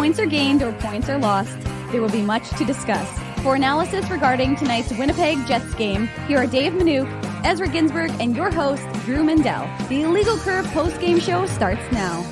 points are gained or points are lost, there will be much to discuss. For analysis regarding tonight's Winnipeg Jets game, here are Dave Manouk, Ezra Ginsburg, and your host, Drew Mendel. The Illegal Curve post-game show starts now.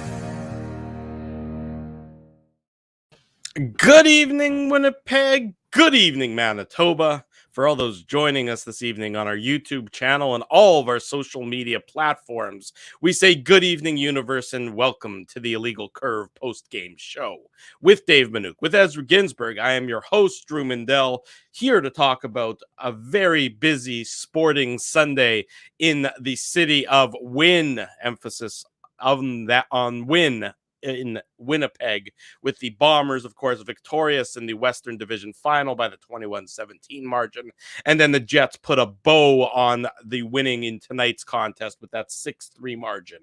Good evening, Winnipeg. Good evening, Manitoba. For all those joining us this evening on our YouTube channel and all of our social media platforms, we say good evening, universe, and welcome to the Illegal Curve post-game show. With Dave Manouk, with Ezra Ginsburg, I am your host, Drew Mendel, here to talk about a very busy sporting Sunday in the city of Win, emphasis on win, in Winnipeg, with the Bombers, of course, victorious in the Western Division Final by the 21-17 margin. And then the Jets put a bow on the winning in tonight's contest with that 6-3 margin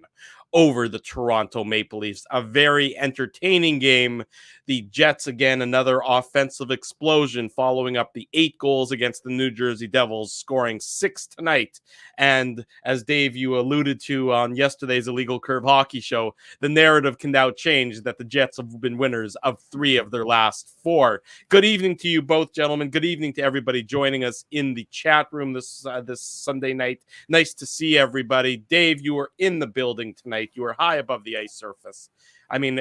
over the Toronto Maple Leafs. A very entertaining game. The Jets, again, another offensive explosion following up the 8 goals against the New Jersey Devils, scoring 6 tonight. And as Dave, you alluded to on yesterday's Illegal Curve Hockey Show, the narrative can now change that the Jets have been winners of 3 of their last 4. Good evening to you both, gentlemen. Good evening to everybody joining us in the chat room this Sunday night. Nice to see everybody. Dave, you were in the building tonight. You were high above the ice surface. I mean,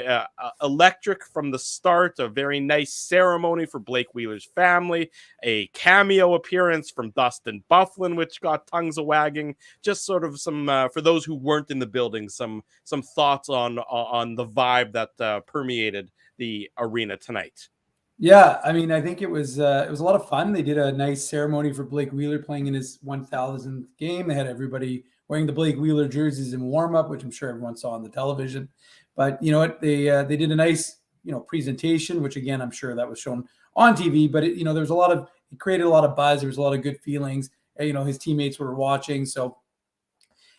electric from the start, a very nice ceremony for Blake Wheeler's family, a cameo appearance from Dustin Byfuglien, which got tongues a wagging. Just sort of some, for those who weren't in the building, some thoughts on the vibe that permeated the arena tonight. Yeah, I mean, I think it was a lot of fun. They did a nice ceremony for Blake Wheeler playing in his 1,000th game. They had everybody wearing the Blake Wheeler jerseys in warm-up, which I'm sure everyone saw on the television. But you know what? They did a nice presentation, which again I'm sure that was shown on TV. But it created a lot of buzz. There was a lot of good feelings. His teammates were watching, so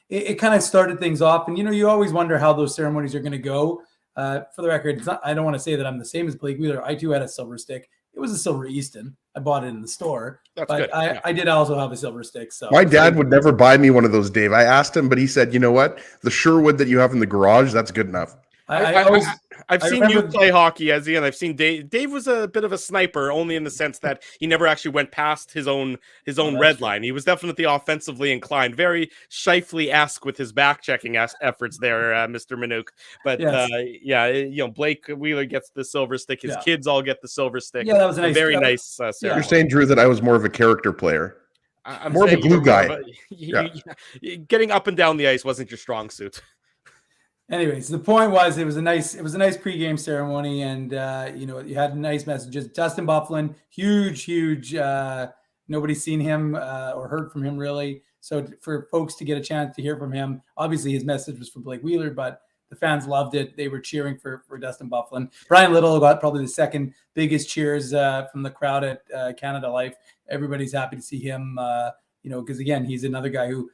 it kind of started things off. And you always wonder how those ceremonies are going to go. For the record, I don't want to say that I'm the same as Blake Wheeler. I too had a silver stick. It was a silver Easton. I bought it in the store. That's but good. I did also have a silver stick. So my dad would never buy me one of those, Dave. I asked him, but he said, you know what? The Sherwood that you have in the garage, that's good enough. I've seen you play hockey, Ezzy, and I've seen Dave. Dave was a bit of a sniper, only in the sense that he never actually went past his own red line. He was definitely offensively inclined, very Scheifele-esque with his back-checking efforts there, Mr. Manouk. But yes. Blake Wheeler gets the silver stick. His kids all get the silver stick. Yeah, that was a very nice. You're saying, Drew, that I was more of a character player. I'm more of a glue guy. Getting up and down the ice wasn't your strong suit. Anyways, the point was it was a nice pregame ceremony, and you had nice messages. Dustin Byfuglien, huge. Nobody's seen him or heard from him really. So for folks to get a chance to hear from him, obviously his message was for Blake Wheeler, but the fans loved it. They were cheering for Dustin Byfuglien. Brian Little got probably the second biggest cheers from the crowd at Canada Life. Everybody's happy to see him, because again, he's another guy who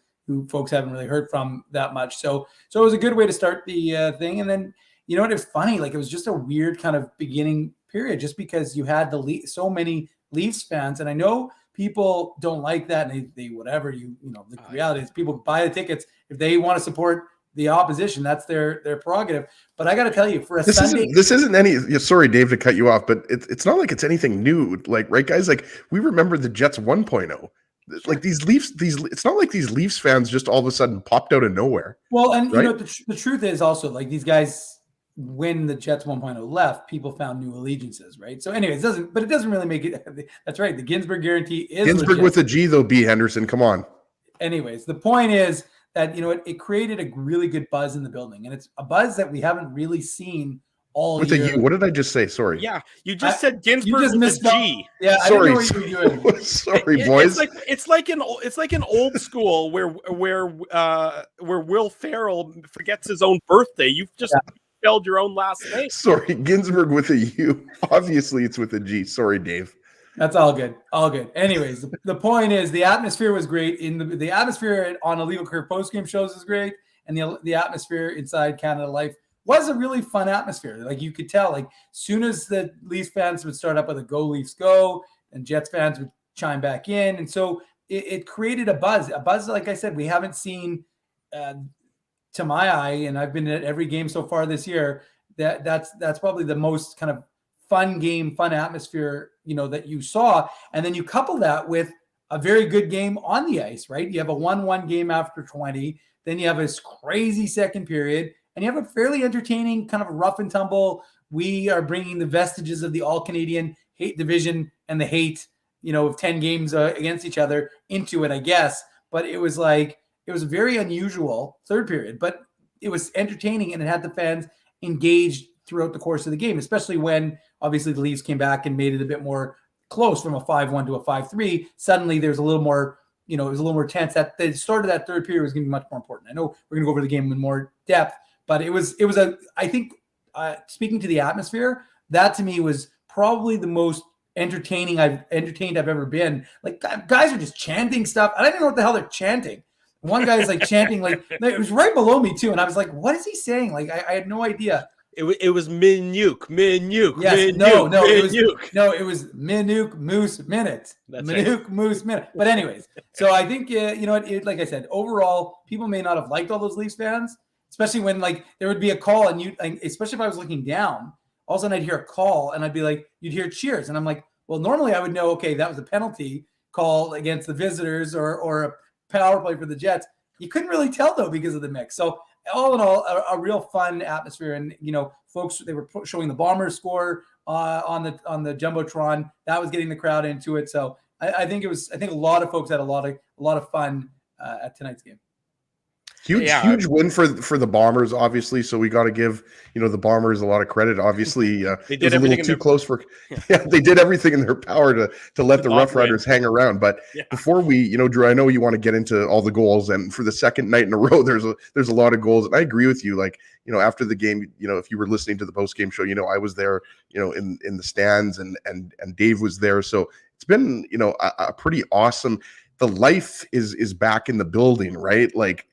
folks haven't really heard from that much. So it was a good way to start the thing. And then, it was funny. Like, it was just a weird kind of beginning period, just because you had so many Leafs fans. And I know people don't like that. And they whatever, the reality is people buy the tickets. If they want to support the opposition, that's their prerogative. But I got to tell you, for Sunday, this isn't any. Sorry, Dave, to cut you off, but it's not like it's anything new. Like, right, guys? Like, we remember the Jets 1.0. Like these Leafs, it's not like these Leafs fans just all of a sudden popped out of nowhere. Well, and right? The truth is also, like, these guys, when the Jets 1.0 left, people found new allegiances, right? So anyways, it doesn't really make it. That's right. The Ginsburg guarantee is Ginsburg legit. with a G though, B. Henderson. Come on. Anyways, the point is that, it created a really good buzz in the building, and it's a buzz that we haven't really seen all with year. a U. What did I just say? Sorry. Yeah, you just said Ginsburg with a G. Yeah, sorry. I didn't know what you were doing. Sorry, boys. It's like an old school where Will Ferrell forgets his own birthday. You've just spelled your own last name. Sorry, Ginsburg with a U. Obviously, it's with a G. Sorry, Dave. That's all good. All good. Anyways, the point is the atmosphere was great. The atmosphere on Illegal Curve postgame shows is great, and the atmosphere inside Canada Life was a really fun atmosphere. Like, you could tell, like, soon as the Leafs fans would start up with a "Go Leafs Go," and Jets fans would chime back in, and so it created a buzz. Like I said, we haven't seen, to my eye, and I've been at every game so far this year. that's probably the most kind of fun game, fun atmosphere, that you saw. And then you couple that with a very good game on the ice, right? You have a 1-1 game after 20. Then you have this crazy second period, and you have a fairly entertaining kind of rough and tumble. We are bringing the vestiges of the all-Canadian hate division and the hate, of 10 games against each other into it, I guess. But it was a very unusual third period, but it was entertaining, and it had the fans engaged throughout the course of the game, especially when obviously the Leafs came back and made it a bit more close from a 5-1 to a 5-3. Suddenly there's a little more, it was a little more tense. That the start of that third period was going to be much more important. I know we're going to go over the game in more depth, but I think speaking to the atmosphere, that to me was probably the most entertained I've ever been. Like, guys are just chanting stuff. I don't even know what the hell they're chanting. One guy is like chanting, like it was right below me too. And I was like, what is he saying? Like, I had no idea. It was Minuk. Yes, it was Minuk Moose Minute. That's Minuk right. Moose Minute. But anyways, so I think like I said, overall, people may not have liked all those Leafs fans, especially when like there would be a call and especially if I was looking down, all of a sudden I'd hear a call and I'd be like, you'd hear cheers, and I'm like, well, normally I would know, okay, that was a penalty call against the visitors or a power play for the Jets. You couldn't really tell though because of the mix. So all in all, a real fun atmosphere, and folks, they were showing the Bombers score on the jumbotron. That was getting the crowd into it. So I think a lot of folks had a lot of fun at tonight's game. Huge win for the Bombers, obviously. So we got to give the Bombers a lot of credit. Obviously, they did it was a little too close for. Yeah, they did everything in their power to let the Rough Riders hang around. But before we, Drew, I know you want to get into all the goals, and for the second night in a row, there's a lot of goals, and I agree with you. Like after the game, if you were listening to the post game show, I was there, in the stands, and Dave was there. So it's been a pretty awesome. The life is back in the building, right? Like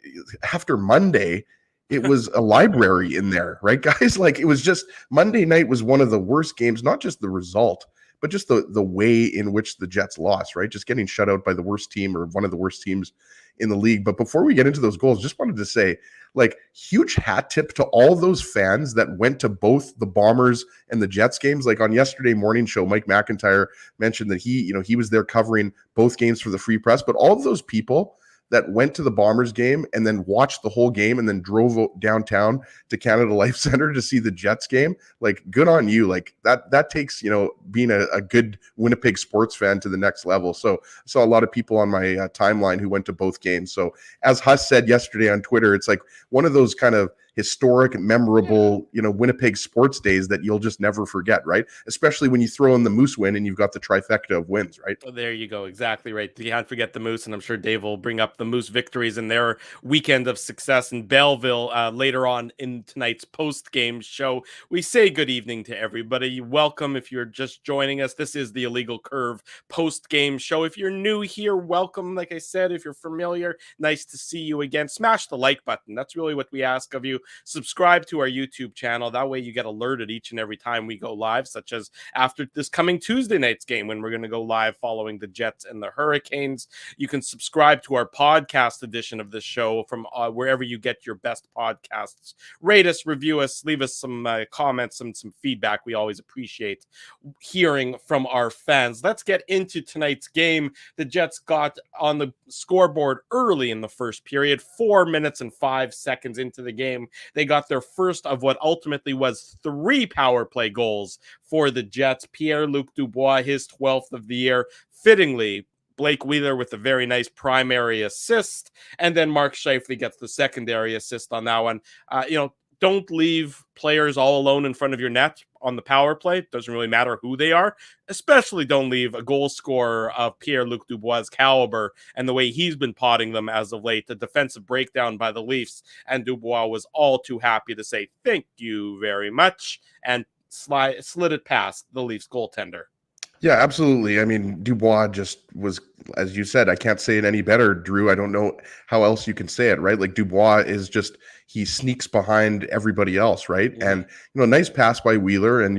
after Monday, it was a library in there, right, guys? Like it was just Monday night was one of the worst games, not just the result, but just the way in which the Jets lost, right? Just getting shut out by the worst team or one of the worst teams in the league. But before we get into those goals, just wanted to say, like, huge hat tip to all those fans that went to both the Bombers and the Jets games. Like on yesterday morning show, Mike McIntyre mentioned that he was there covering both games for the Free Press, but all of those people that went to the Bombers game and then watched the whole game and then drove downtown to Canada Life Center to see the Jets game, like, good on you. Like that takes, being a good Winnipeg sports fan to the next level. So I saw a lot of people on my timeline who went to both games. So as Huss said yesterday on Twitter, it's like one of those kind of historic, memorable, Winnipeg sports days that you'll just never forget, right? Especially when you throw in the Moose win and you've got the trifecta of wins, right? Well, there you go. Exactly right. You can't forget the Moose, and I'm sure Dave will bring up the Moose victories in their weekend of success in Belleville later on in tonight's post-game show. We say good evening to everybody. Welcome if you're just joining us. This is the Illegal Curve post-game show. If you're new here, welcome. Like I said, if you're familiar, nice to see you again. Smash the like button. That's really what we ask of you. Subscribe to our YouTube channel. That way you get alerted each and every time we go live, such as after this coming Tuesday night's game when we're going to go live following the Jets and the Hurricanes. You can subscribe to our podcast edition of this show from wherever you get your best podcasts. Rate us, review us, leave us some comments and some feedback. We always appreciate hearing from our fans. Let's get into tonight's game. The Jets got on the scoreboard early in the first period, 4 minutes and 5 seconds into the game. They got their first of what ultimately was 3 power play goals for the Jets. Pierre-Luc Dubois, his 12th of the year. Fittingly, Blake Wheeler with a very nice primary assist, and then Mark Scheifele gets the secondary assist on that one. Don't leave players all alone in front of your net on the power play. Doesn't really matter who they are. Especially don't leave a goal scorer of Pierre-Luc Dubois' caliber and the way he's been potting them as of late. The defensive breakdown by the Leafs, and Dubois was all too happy to say thank you very much and slid it past the Leafs goaltender. Yeah, absolutely. I mean, Dubois just was, as you said, I can't say it any better, Drew. I don't know how else you can say it, right? Like Dubois is just, he sneaks behind everybody else, right? Yeah. And, nice pass by Wheeler and,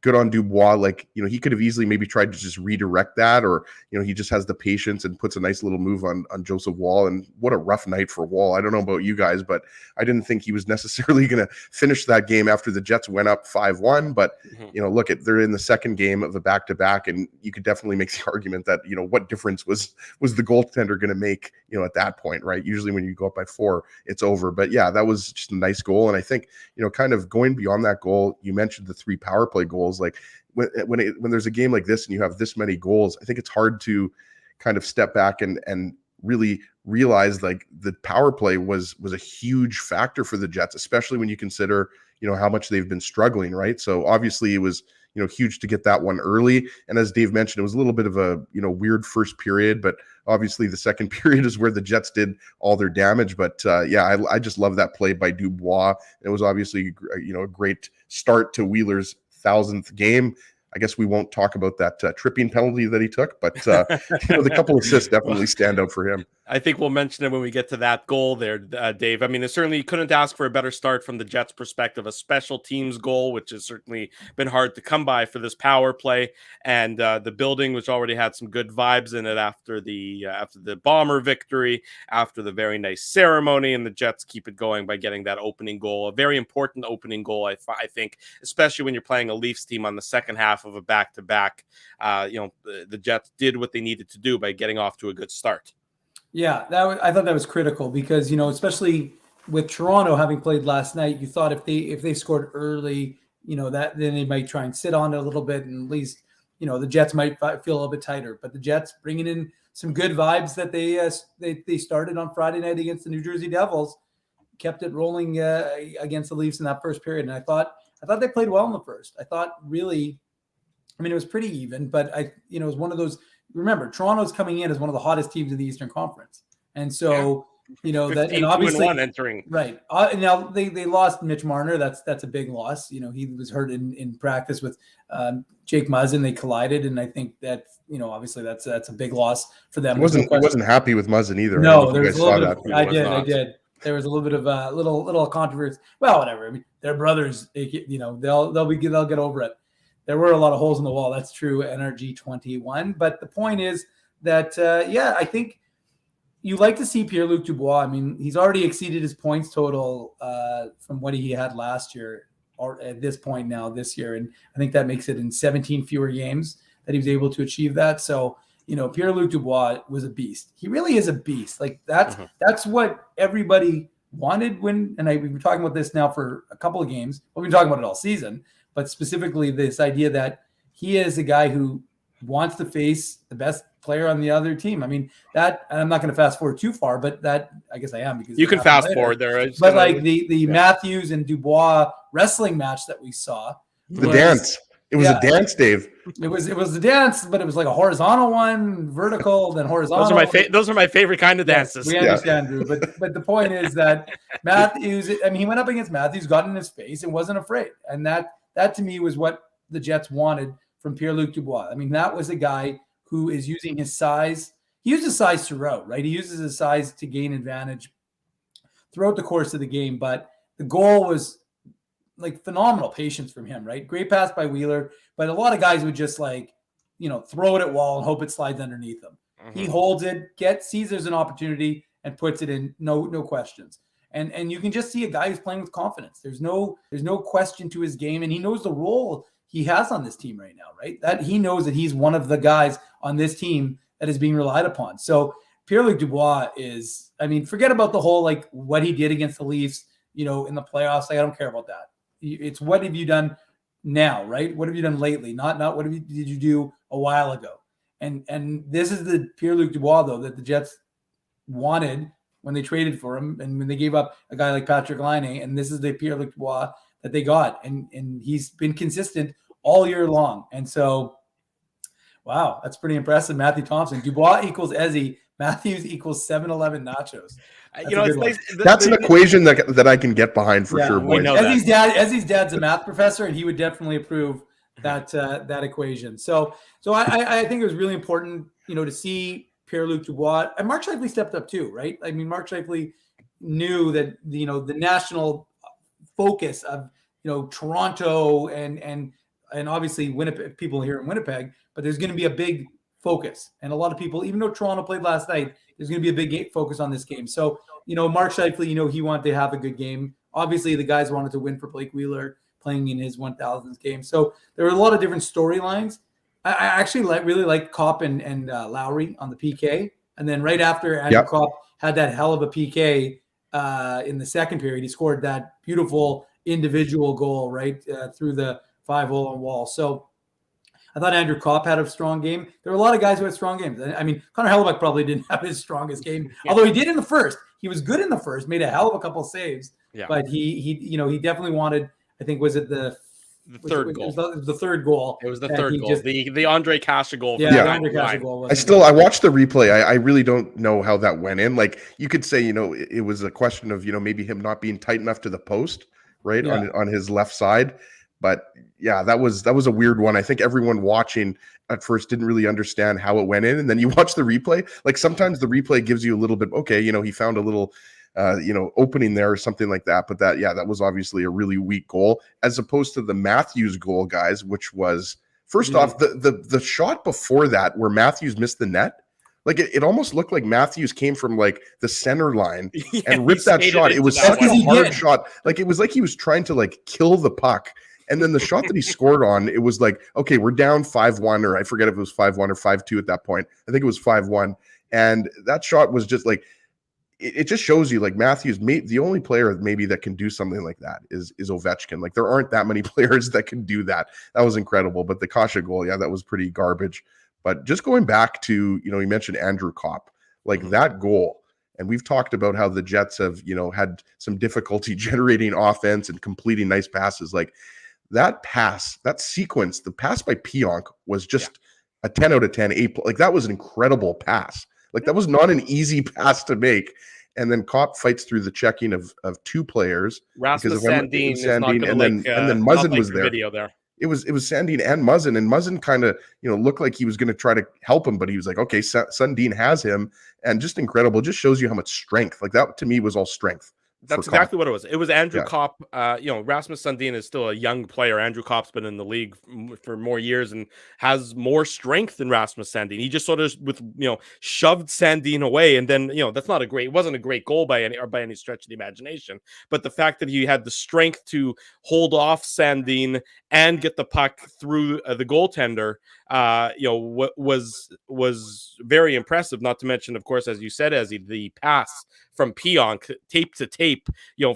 good on Dubois. Like, he could have easily maybe tried to just redirect that, or, he just has the patience and puts a nice little move on Joseph Woll. And what a rough night for Woll. I don't know about you guys, but I didn't think he was necessarily going to finish that game after the Jets went up 5-1. But, look, they're in the second game of a back-to-back, and you could definitely make the argument that, what difference was the goaltender going to make, at that point, right? Usually when you go up by 4, it's over. But yeah, that was just a nice goal. And I think, kind of going beyond that goal, you mentioned the 3 power play goals. Like when there's a game like this and you have this many goals, I think it's hard to kind of step back and really realize like the power play was a huge factor for the Jets, especially when you consider, how much they've been struggling, right? So obviously it was, huge to get that one early. And as Dave mentioned, it was a little bit of a, weird first period, but obviously the second period is where the Jets did all their damage. But yeah, I just love that play by Dubois. It was obviously, a great start to Wheeler's 1,000th game. I guess we won't talk about that tripping penalty that he took, but the couple assists definitely stand out for him. I think we'll mention it when we get to that goal there, Dave. I mean, it certainly couldn't ask for a better start from the Jets' perspective. A special teams goal, which has certainly been hard to come by for this power play, and the building, which already had some good vibes in it after the Bomber victory, after the very nice ceremony, and the Jets keep it going by getting that opening goal, a very important opening goal, I think, especially when you're playing a Leafs team on the second half of a back-to-back. The Jets did what they needed to do by getting off to a good start. Yeah, I thought that was critical because, especially with Toronto having played last night, you thought if they scored early, that then they might try and sit on it a little bit, and at least, the Jets might feel a little bit tighter. But the Jets bringing in some good vibes that they started on Friday night against the New Jersey Devils, kept it rolling against the Leafs in that first period. And I thought they played well in the first. I thought really, it was pretty even, but it was one of those. Remember, Toronto's coming in as one of the hottest teams in the Eastern Conference, and so that, and obviously entering right now they lost Mitch Marner. That's a big loss. He was hurt in practice with Jake Muzzin. They collided, and I think that obviously that's a big loss for them. He wasn't happy with Muzzin either. No, there was a little bit. I did. There was a little bit of a little controversy. Well, whatever. They're brothers. They'll get over it. There were a lot of holes in the wall. That's true, NRG 21. But the point is that, I think you like to see Pierre-Luc Dubois. He's already exceeded his points total from what he had last year, or at this point now this year. And I think that makes it in 17 fewer games that he was able to achieve that. So, Pierre-Luc Dubois was a beast. He really is a beast. Like that's what everybody wanted we've been talking about this now for a couple of games. We've been talking about it all season. But specifically this idea that he is a guy who wants to face the best player on the other team. That, and I'm not going to fast forward too far, but that, I guess I am, because you can fast forward there. But like the Matthews and Dubois wrestling match that we saw. Dance. It was a dance, Dave. It was a dance, but it was like a horizontal one, vertical, then horizontal. Those are my favorite kind of dances. We understand, Drew. But the point is that Matthews, he went up against Matthews, got in his face, and wasn't afraid. And that to me was what the Jets wanted from Pierre-Luc Dubois. That was a guy who is using his size. He uses size throughout, right? He uses his size to gain advantage throughout the course of the game. But the goal was like phenomenal patience from him, right? Great pass by Wheeler. But a lot of guys would just throw it at Wall and hope it slides underneath him. Mm-hmm. He holds it, sees there's an opportunity, and puts it in, no questions. And you can just see a guy who's playing with confidence. There's no question to his game, and he knows the role he has on this team right now, right? That he knows that he's one of the guys on this team that is being relied upon. So Pierre-Luc Dubois is, forget about the whole what he did against the Leafs, in the playoffs. I don't care about that. It's what have you done now, right? What have you done lately? Not what did you do a while ago? And this is the Pierre-Luc Dubois though that the Jets wanted when they traded for him, and when they gave up a guy like Patrick Laine, and this is the Pierre-Luc Dubois that they got, and he's been consistent all year long. And so, wow, that's pretty impressive. Matthew Thompson, Dubois equals Ezzy, Matthews equals 7-Eleven nachos. That's an equation that I can get behind for sure. Boys. Ezzy's dad's a math professor, and he would definitely approve that equation. So I think it was really important, to see Pierre-Luc Dubois, and Mark Scheifele stepped up too, right? Mark Scheifele knew that the national focus of Toronto and and obviously Winnipeg people here in Winnipeg, but there's going to be a big focus. And a lot of people, even though Toronto played last night, there's going to be a big focus on this game. So, Mark Scheifele, he wanted to have a good game. Obviously, the guys wanted to win for Blake Wheeler playing in his 1000th game. So there were a lot of different storylines. I actually really liked Kopp and Lowry on the PK. And then right after Andrew Kopp had that hell of a PK in the second period, he scored that beautiful individual goal right through the 5-hole on wall. So I thought Andrew Kopp had a strong game. There were a lot of guys who had strong games. I mean, Connor Hellebuyck probably didn't have his strongest game, although he did in the first. He was good in the first, made a hell of a couple of saves. Yeah. But he definitely wanted. I think was it the third goal? It was the third goal. It was the third goal. The Andre Kasha goal. Yeah, the Andre Kasha goal. I watched the replay. I really don't know how that went in. Like you could say, it was a question of maybe him not being tight enough to the post, right on his left side. But yeah, that was a weird one. I think everyone watching at first didn't really understand how it went in, and then you watch the replay. Like sometimes the replay gives you a little bit. Okay, he found a little. Opening there or something like that. But that was obviously a really weak goal as opposed to the Matthews goal, guys, which was first off the shot before that where Matthews missed the net. Like it almost looked like Matthews came from like the center line and ripped that shot. It was such a hard shot. Like it was like he was trying to like kill the puck. And then the shot that he scored on, it was like, okay, we're down 5-1, or I forget if it was 5-1 or 5-2 at that point. I think it was 5-1. And that shot was just like, it just shows you like Matthews, the only player maybe that can do something like that is Ovechkin. Like there aren't that many players that can do that. That was incredible. But the Kasha goal, that was pretty garbage. But just going back to, you mentioned Andrew Kopp, like that goal. And we've talked about how the Jets have, had some difficulty generating offense and completing nice passes. Like that pass, that sequence, the pass by Pionk was just a 10 out of 10. Like that was an incredible pass. Like that was not an easy pass to make. And then Kopp fights through the checking of two players. Rasmus Sandin and then Muzzin was there. It was Sandin and Muzzin kind of looked like he was going to try to help him, but he was like, okay, Sandin has him, and just incredible. Just shows you how much strength. Like that to me was all strength. That's exactly what it was. It was Andrew Kopp. Rasmus Sandin is still a young player. Andrew Kopp's been in the league for more years and has more strength than Rasmus Sandin. He just sort of shoved Sandin away, and then that's not it wasn't a great goal by any stretch of the imagination. But the fact that he had the strength to hold off Sandin and get the puck through the goaltender, was very impressive. Not to mention, of course, as you said, Ezzy, the pass from Pionk tape to tape,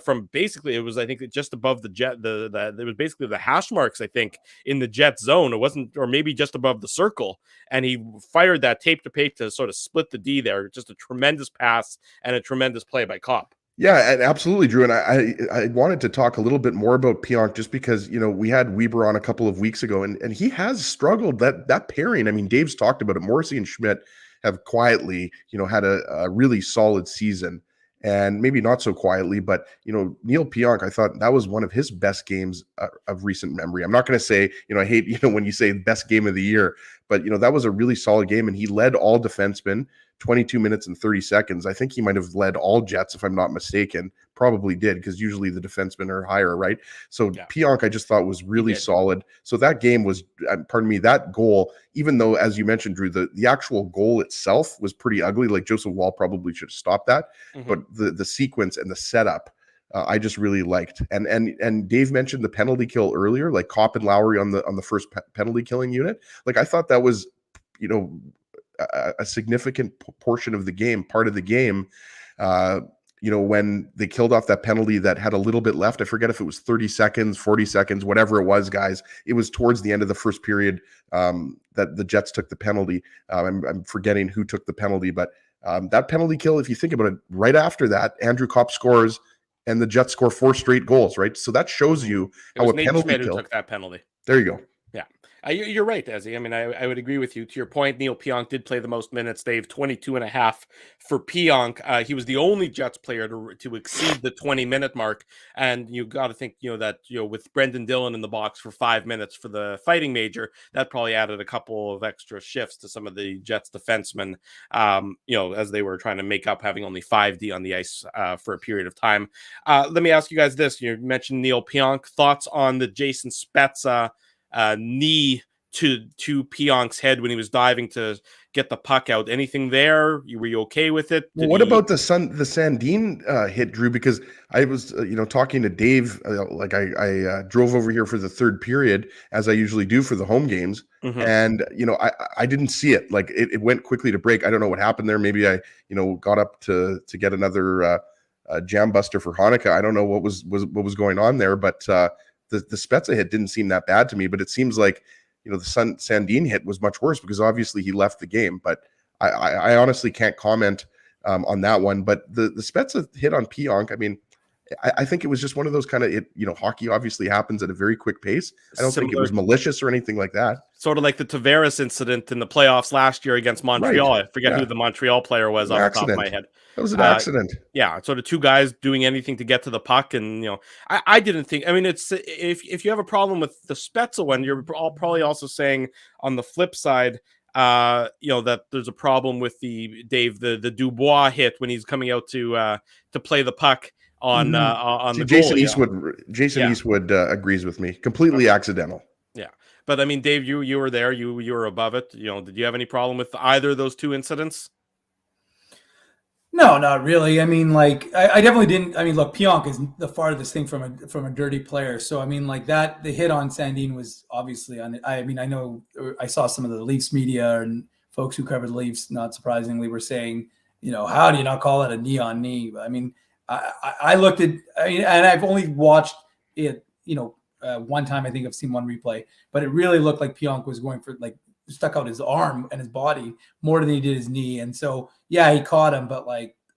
from basically it was, I think, just above the Jet, it was basically the hash marks, I think, in the Jet zone. It wasn't, or maybe just above the circle, and he fired that tape to tape to sort of split the D there. Just a tremendous pass and a tremendous play by Kopp. Yeah, and absolutely, Drew. And I wanted to talk a little bit more about Pionk just because, we had Weber on a couple of weeks ago, and he has struggled that pairing. I mean, Dave's talked about it. Morrissey and Schmidt have quietly, had a really solid season. And maybe not so quietly, but, Neil Pionk, I thought that was one of his best games of recent memory. I'm not going to say, I hate, when you say best game of the year, but, that was a really solid game. And he led all defensemen 22 minutes and 30 seconds. I think he might have led all Jets, if I'm not mistaken. Probably did, because usually the defensemen are higher, right? So Pionk, I just thought was really solid. So that game was, that goal, even though, as you mentioned, Drew, the actual goal itself was pretty ugly. Like Joseph Wall probably should have stopped that. But the sequence and the setup, I just really liked. And Dave mentioned the penalty kill earlier, like Kopp and Lowry on the first penalty killing unit. Like I thought that was, a significant portion of the game, part of the game, when they killed off that penalty that had a little bit left. I forget if it was 30 seconds, 40 seconds, whatever it was, guys. It was towards the end of the first period that the Jets took the penalty. I'm forgetting who took the penalty, but that penalty kill, if you think about it, right after that, Andrew Kopp scores and the Jets score 4 straight goals, right? So that shows you how a penalty kill. Took that penalty. There you go. Yeah. You're right, Ezzy. I mean, I would agree with you. To your point, Neil Pionk did play the most minutes. Dave, 22 and a half for Pionk. He was the only Jets player to exceed the 20-minute mark. And you got to think, that, with Brendan Dillon in the box for 5 minutes for the fighting major, that probably added a couple of extra shifts to some of the Jets defensemen, as they were trying to make up having only 5D on the ice for a period of time. Let me ask you guys this. You mentioned Neil Pionk. Thoughts on the Jason Spezza knee to Pionk's head when he was diving to get the puck out. Anything there? Were you okay with it? Well, what about the Sandin hit, Drew? Because I was, talking to Dave. I drove over here for the third period, as I usually do for the home games, and I didn't see it. Like it went quickly to break. I don't know what happened there. Maybe I got up to get another jam buster for Hanukkah. I don't know what was going on there, but the Spezza hit didn't seem that bad to me. But it seems like the Sandin hit was much worse because obviously he left the game. But I honestly can't comment on that one. But the Spezza hit on Pionk, I mean, I think it was just one of those kind of, hockey obviously happens at a very quick pace. I don't think it was malicious or anything like that. Sort of like the Tavares incident in the playoffs last year against Montreal. Right. I forget who the Montreal player was off the top of my head. That was an accident. Yeah, sort of two guys doing anything to get to the puck, and I didn't think. I mean, it's if you have a problem with the Spezza one, you're probably also saying on the flip side, that there's a problem with the Dubois hit when he's coming out to play the puck on the Jason goal. Eastwood Eastwood agrees with me. Completely accidental. Yeah, but I mean, Dave, you were there. You were above it. Did you have any problem with either of those two incidents? No, not really. I mean, like I definitely didn't. I mean, look, Pionk is the farthest thing from a dirty player. So I mean, like that, the hit on Sandin was obviously on. I mean, I know I saw some of the Leafs media and folks who covered the Leafs, not surprisingly, were saying, how do you not call it a knee on knee? I mean, I looked at. I mean, and I've only watched it. One time. I think I've seen one replay, but it really looked like Pionk was going for stuck out his arm and his body more than he did his knee. And so, yeah, he caught him. But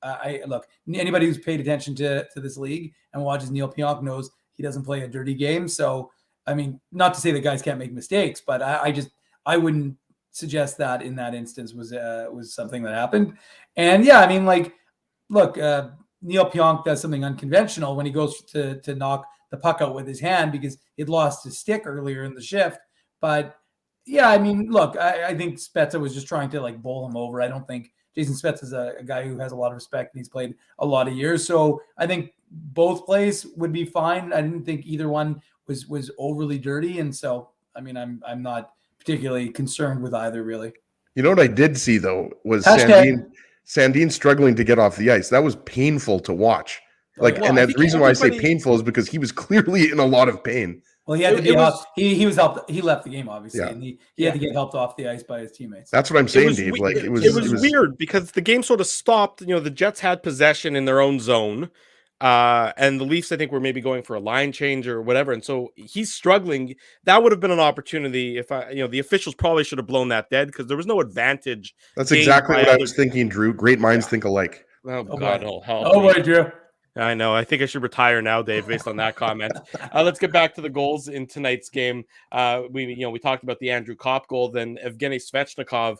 I look, anybody who's paid attention to this league and watches Neil Pionk knows he doesn't play a dirty game. So, I mean, not to say that guys can't make mistakes, but I wouldn't suggest that in that instance was something that happened. And yeah, I mean, look, Neil Pionk does something unconventional when he goes to knock the puck out with his hand because he'd lost his stick earlier in the shift. But yeah, I mean, look, I think Spezza was just trying to bowl him over. I don't think Jason Spezza is a guy who has a lot of respect and he's played a lot of years. So I think both plays would be fine. I didn't think either one was overly dirty. And so, I mean, I'm not particularly concerned with either, really. You know what I did see, though, was Sandin struggling to get off the ice. That was painful to watch. And the reason why I say painful is because he was clearly in a lot of pain. Well, he had to be off. He was helped. He left the game, obviously, and he had to get helped off the ice by his teammates. That's what I'm saying, Dave. It was weird because the game sort of stopped. The Jets had possession in their own zone, and the Leafs, I think, were maybe going for a line change or whatever. And so he's struggling. That would have been an opportunity if the officials probably should have blown that dead because there was no advantage. That's exactly what I was thinking, Drew. Great minds think alike. Oh God, oh boy, Drew. I know. I think I should retire now, Dave, based on that comment. Let's get back to the goals in tonight's game. We talked about the Andrew Kopp goal. Then Evgeny Svechnikov,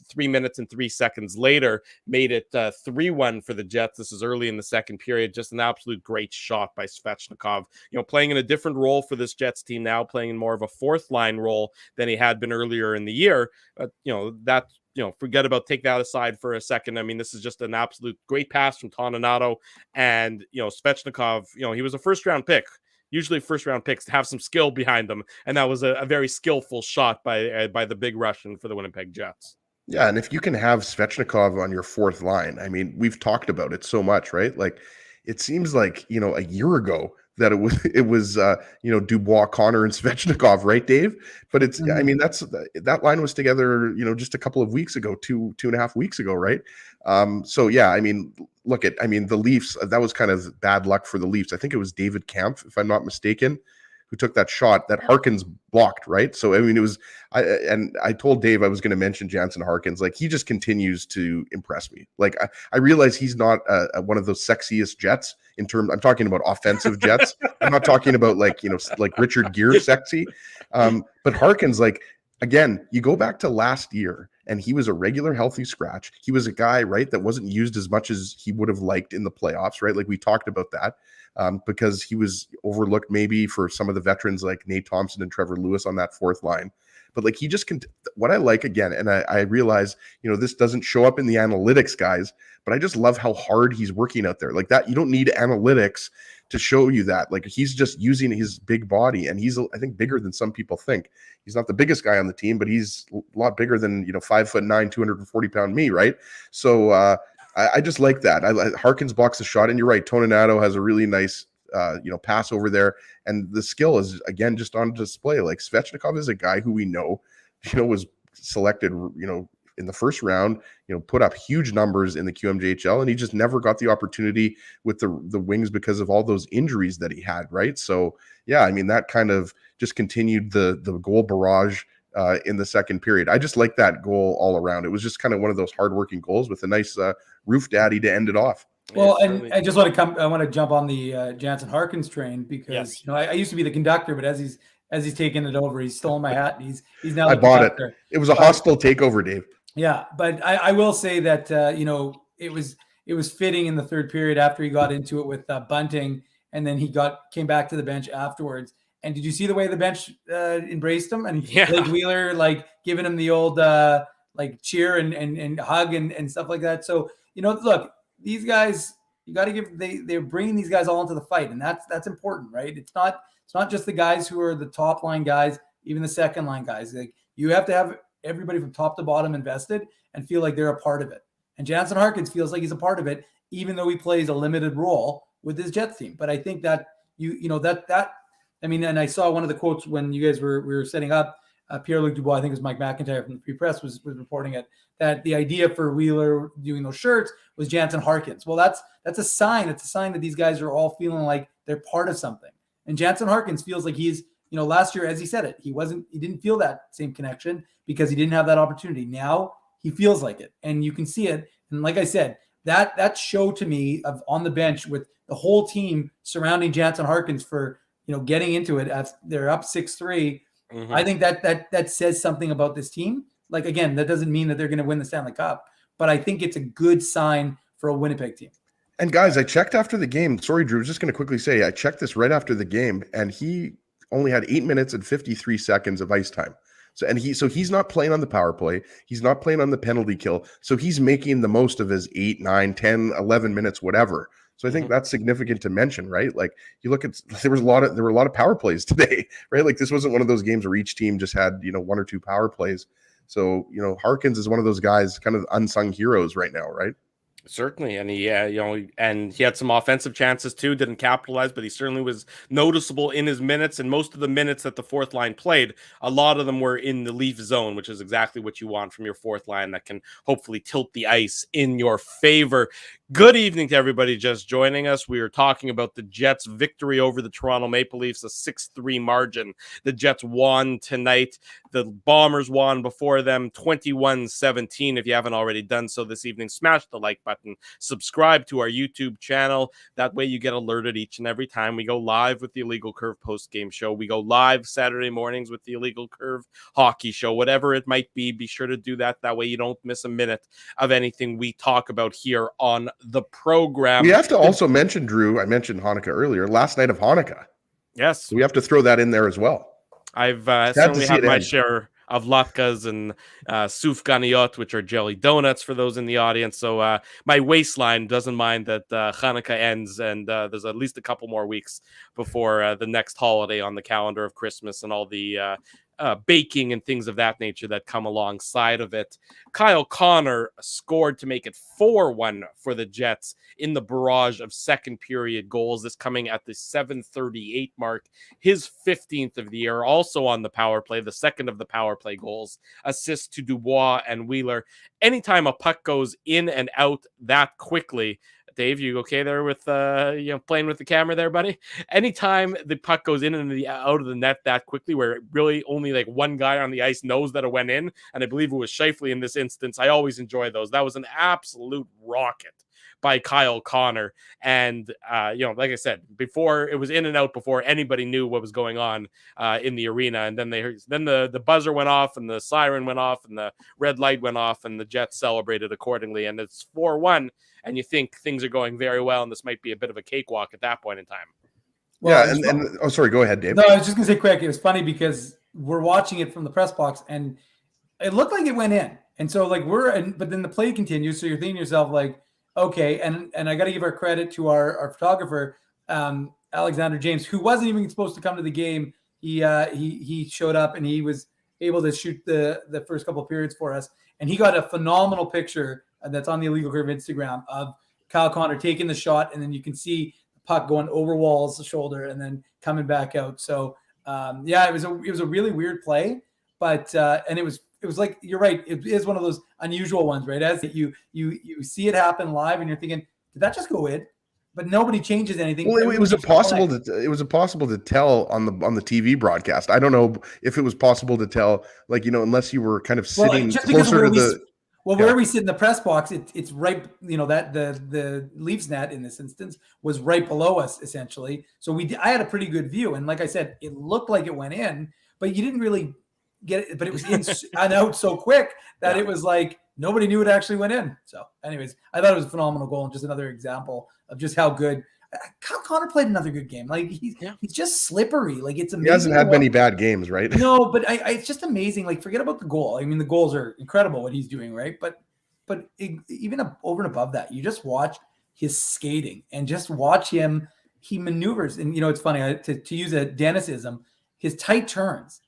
3 minutes and 3 seconds later, made it 3-1 for the Jets. This is early in the second period. Just an absolute great shot by Svechnikov. Playing in a different role for this Jets team now, playing in more of a fourth line role than he had been earlier in the year. Forget about take that aside for a second. I mean, this is just an absolute great pass from Toninato. And, Svechnikov, he was a first-round pick. Usually first-round picks have some skill behind them. And that was a very skillful shot by the big Russian for the Winnipeg Jets. Yeah, and if you can have Svechnikov on your fourth line, I mean, we've talked about it so much, right? It seems like, a year ago that it was Dubois, Connor, and Svechnikov, right, Dave? But it's I mean that line was together just a couple of weeks ago, two and a half weeks ago, right? So yeah, I mean the Leafs, that was kind of bad luck for the Leafs. I think it was David Kampf, if I'm not mistaken, who took that shot that Harkins blocked, right? So I mean I told Dave I was going to mention Jansen Harkins. He just continues to impress me. I realize he's not one of those sexiest Jets in terms. I'm talking about offensive Jets. I'm not talking about like Richard Gere sexy. But Harkins, again, you go back to last year and he was a regular healthy scratch. He was a guy, right, that wasn't used as much as he would have liked in the playoffs, right? We talked about that. Because he was overlooked maybe for some of the veterans like Nate Thompson and Trevor Lewis on that fourth line. but like he just can. What I like again, and I realize, you know, this doesn't show up in the analytics, guys, but I just love how hard he's working out there. Like that, you don't need analytics to show you that. Like he's just using his big body, and he's, I think, bigger than some people think. He's not the biggest guy on the team, but he's a lot bigger than, you know, 5'9", 240-pound me, right? So I just like that. Harkins blocks the shot, and you're right. Toninato has a really nice you know, pass over there, and the skill is again just on display. Like Svechnikov is a guy who we know, you know, was selected, you know, in the first round, you know, put up huge numbers in the QMJHL, and he just never got the opportunity with the Wings because of all those injuries that he had, right? So yeah, I mean, that kind of just continued the goal barrage in the second period. I just like that goal all around. It was just kind of one of those hardworking goals with a nice roof daddy to end it off. Well, and I just want to jump on the Jansen Harkins train because you know I used to be the conductor, but as he's taken it over, he's stolen my hat. And he's now. I bought it. It was a hostile takeover, Dave. Yeah, but I will say that you know, it was fitting in the third period after he got into it with Bunting, and then he came back to the bench afterwards. And did you see the way the bench embraced him? And Blake Wheeler like giving him the old like cheer and hug and stuff like that. So you know, look, these guys, you got to give, they're bringing these guys all into the fight, and that's important, right? It's not just the guys who are the top line guys, even the second line guys. Like you have to have everybody from top to bottom invested and feel like they're a part of it. And Jansen Harkins feels like he's a part of it, even though he plays a limited role with his Jets team. But I think that you know that I mean, and I saw one of the quotes when you guys we were setting up. Pierre-Luc Dubois, I think it was Mike McIntyre from the Free Press, was reporting it, that the idea for Wheeler doing those shirts was Jansen Harkins. Well, that's a sign. It's a sign that these guys are all feeling like they're part of something. And Jansen Harkins feels like he's, you know, last year, as he said it, he didn't feel that same connection because he didn't have that opportunity. Now he feels like it, and you can see it. And like I said, that show to me of on the bench with the whole team surrounding Jansen Harkins for, you know, getting into it as they're up 6-3. Mm-hmm. I think that says something about this team. Like, again, that doesn't mean that they're going to win the Stanley Cup, but I think it's a good sign for a Winnipeg team. And guys, I checked after the game. Sorry, Drew, I was just going to quickly say, I checked this right after the game, and he only had 8 minutes and 53 seconds of ice time. So he's not playing on the power play. He's not playing on the penalty kill. So he's making the most of his 8, 9, 10, 11 minutes, whatever. So I think that's significant to mention, right? Like you look at, there were a lot of power plays today, right? Like this wasn't one of those games where each team just had, you know, 1 or 2 power plays. So, you know, Harkins is one of those guys, kind of unsung heroes right now, right? Certainly, and he, you know, and he had some offensive chances too. Didn't capitalize, but he certainly was noticeable in his minutes. And most of the minutes that the fourth line played, a lot of them were in the Leaf zone, which is exactly what you want from your fourth line that can hopefully tilt the ice in your favor. Good evening to everybody just joining us. We are talking about the Jets' victory over the Toronto Maple Leafs, a 6-3 margin. The Jets won tonight. The Bombers won before them, 21-17. If you haven't already done so this evening, smash the like button. Subscribe to our YouTube channel. That way you get alerted each and every time we go live with the Illegal Curve post-game show. We go live Saturday mornings with the Illegal Curve hockey show. Whatever it might be sure to do that. That way you don't miss a minute of anything we talk about here on the program. We have to also mention, Drew, I mentioned Hanukkah earlier, last night of Hanukkah. Yes. So we have to throw that in there as well. I've certainly had my share of latkes and sufganiyot, which are jelly donuts for those in the audience. So my waistline doesn't mind that Hanukkah ends, and there's at least a couple more weeks before the next holiday on the calendar of Christmas and all the baking and things of that nature that come alongside of it. Kyle Connor scored to make it 4-1 for the Jets in the barrage of second period goals. This coming at the 7:38 mark, his 15th of the year, also on the power play, the second of the power play goals, assists to Dubois and Wheeler. Anytime a puck goes in and out that quickly, Dave, you okay there with playing with the camera there, buddy? Anytime the puck goes in and out of the net that quickly, where really only like one guy on the ice knows that it went in, and I believe it was Scheifele in this instance, I always enjoy those. That was an absolute rocket by Kyle Connor. And, like I said, before it was in and out before anybody knew what was going on in the arena. And then the buzzer went off and the siren went off and the red light went off and the Jets celebrated accordingly. And it's 4-1. And you think things are going very well. And this might be a bit of a cakewalk at that point in time. Well, yeah. And sorry, go ahead, Dave. No, I was just going to say quick. It was funny because we're watching it from the press box, and it looked like it went in. And so like but then the play continues. So you're thinking to yourself like, okay. And I got to give our credit to our photographer, Alexander James, who wasn't even supposed to come to the game. He showed up and he was able to shoot the first couple of periods for us. And he got a phenomenal picture that's on the Illegal Curve Instagram of Kyle Connor taking the shot. And then you can see the puck going over Wall's shoulder and then coming back out. So it was a really weird play, but and it was like, you're right. It is one of those unusual ones, right? As you see it happen live and you're thinking, did that just go in? But nobody changes anything. Well, it was impossible to tell on the TV broadcast. I don't know if it was possible to tell, like, unless you were kind of sitting closer to the. Where we sit in the press box, it's right. That the Leafs net in this instance was right below us essentially. So I had a pretty good view, and like I said, it looked like it went in, but you didn't really get it. But it was in and out so quick that it was like nobody knew it actually went in. So, anyways, I thought it was a phenomenal goal and just another example of just how good Kyle Connor played. Another good game. Like he's just slippery. Like it's amazing. He hasn't had many bad games, right? No, but it's just amazing. Like forget about the goal. I mean, the goals are incredible what he's doing, right? But even over and above that, you just watch his skating and just watch him. He maneuvers, and it's funny to use a Dennisism. His tight turns.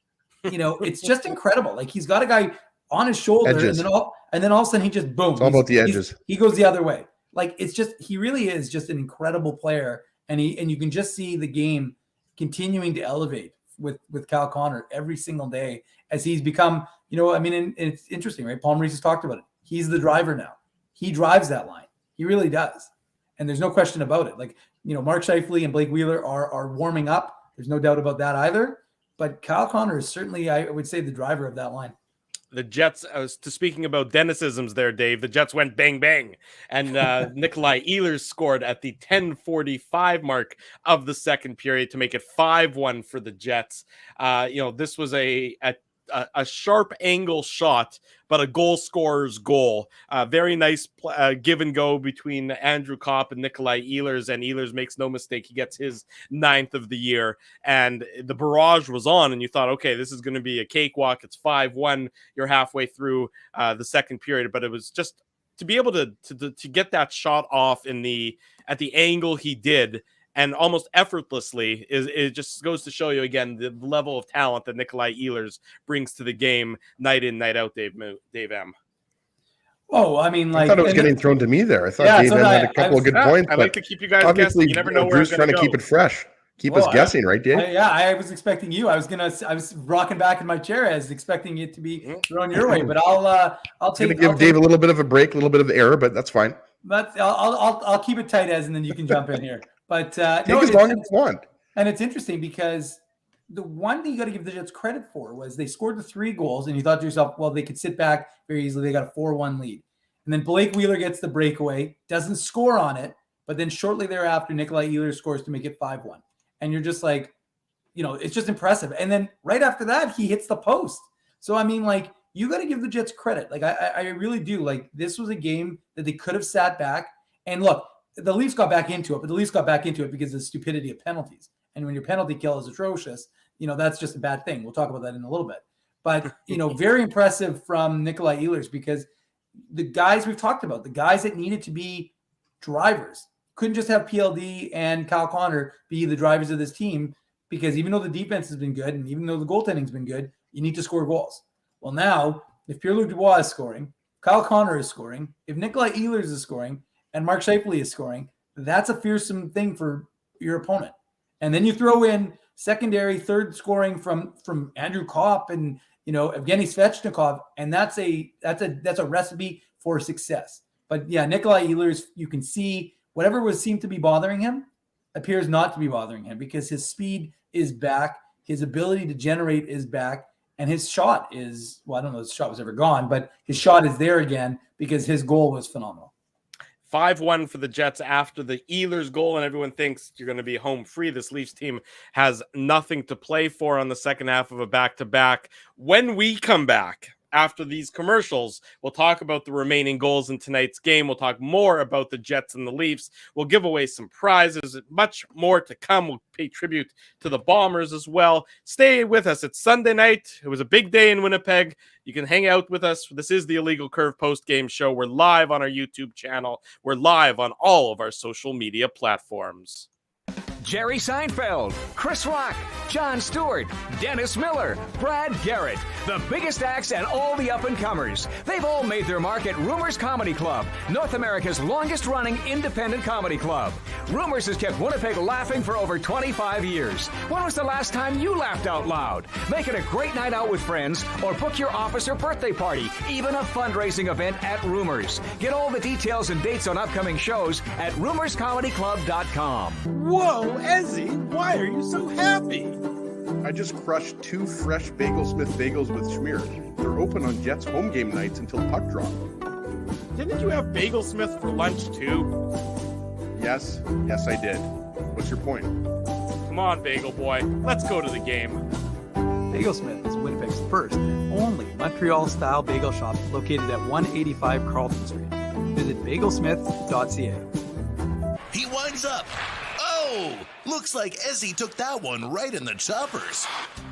It's just incredible. Like he's got a guy on his shoulder, edges. and then all of a sudden he just boom. It's all about the edges. He goes the other way. Like it's just he really is just an incredible player, and you can just see the game continuing to elevate with Kyle Connor every single day as he's become. And it's interesting, right? Paul Maurice has talked about it. He's the driver now. He drives that line. He really does, and there's no question about it. Like Mark Scheifele and Blake Wheeler are warming up. There's no doubt about that either. But Kyle Connor is certainly, I would say, the driver of that line. The Jets, speaking about Dennisisms there, Dave, the Jets went bang, bang. And Nikolai Ehlers scored at the 10:45 mark of the second period to make it 5-1 for the Jets. This was a sharp angle shot, but a goal scorer's goal. Very nice give and go between Andrew Kopp and Nikolai Ehlers, and Ehlers makes no mistake. He gets his 9th of the year, and the barrage was on, and you thought, okay, this is going to be a cakewalk. It's 5-1. You're halfway through the second period, but it was just to be able to get that shot off at the angle he did, and almost effortlessly, it just goes to show you again the level of talent that Nikolai Ehlers brings to the game night in, night out. Dave M. Oh, I mean, like I thought it was getting thrown to me there. I thought Dave M had a couple of good points. I like to keep you guys guessing. You never know where Drew's trying to keep it fresh. Keep us guessing, right, Dave? I was expecting you. I was rocking back in my chair as expecting it to be thrown your way. But I'll give Dave a little bit of a break, a little bit of error, but that's fine. But I'll keep it tight and then you can jump in here. But take as long as you want. And it's interesting because the one thing you got to give the Jets credit for was they scored the 3 goals, and you thought to yourself, well, they could sit back very easily. They got a 4-1 lead. And then Blake Wheeler gets the breakaway, doesn't score on it, but then shortly thereafter, Nikolai Ehlers scores to make it 5-1. And you're just like, it's just impressive. And then right after that, he hits the post. So, I mean, like, you got to give the Jets credit. Like, I really do. Like, this was a game that they could have sat back. And look, the Leafs got back into it, but the Leafs got back into it because of the stupidity of penalties. And when your penalty kill is atrocious, that's just a bad thing. We'll talk about that in a little bit. But, very impressive from Nikolai Ehlers because the guys we've talked about, the guys that needed to be drivers, couldn't just have PLD and Kyle Connor be the drivers of this team because even though the defense has been good and even though the goaltending's been good, you need to score goals. Well, now, if Pierre-Luc Dubois is scoring, Kyle Connor is scoring, if Nikolai Ehlers is scoring, and Mark Scheifele is scoring, that's a fearsome thing for your opponent. And then you throw in secondary, third scoring from Andrew Kopp and Evgeny Svechnikov, and that's a recipe for success. But yeah, Nikolai Ehlers, you can see whatever seemed to be bothering him appears not to be bothering him because his speed is back, his ability to generate is back, and his shot is, well, I don't know if his shot was ever gone, but his shot is there again because his goal was phenomenal. 5-1 for the Jets after the Ehlers goal, and everyone thinks you're going to be home free. This Leafs team has nothing to play for on the second half of a back-to-back. When we come back, After these commercials, we'll talk about the remaining goals in tonight's game. We'll talk more about the Jets and the Leafs. We'll give away some prizes, much more to come. We'll pay tribute to the Bombers as well. Stay with us. It's Sunday night. It was a big day in Winnipeg. You can hang out with us. This is the Illegal Curve post-game show. We're live on our YouTube channel. We're live on all of our social media platforms. Jerry Seinfeld, Chris Rock, Jon Stewart, Dennis Miller, Brad Garrett, the biggest acts and all the up-and-comers. They've all made their mark at Rumors Comedy Club, North America's longest-running independent comedy club. Rumors has kept Winnipeg laughing for over 25 years. When was the last time you laughed out loud? Make it a great night out with friends or book your office or birthday party, even a fundraising event at Rumors. Get all the details and dates on upcoming shows at rumorscomedyclub.com. Whoa, Ezzy, why are you so happy? I just crushed 2 fresh Bagel Smith bagels with schmear. They're open on Jets home game nights until puck drop. Didn't you have Bagel Smith for lunch too? Yes, I did. What's your point? Come on, Bagel Boy, let's go to the game. Bagel Smith is Winnipeg's first and only Montreal-style bagel shop located at 185 Carlton Street. Visit bagelsmith.ca. He winds up. Oh, looks like Ezzy took that one right in the choppers.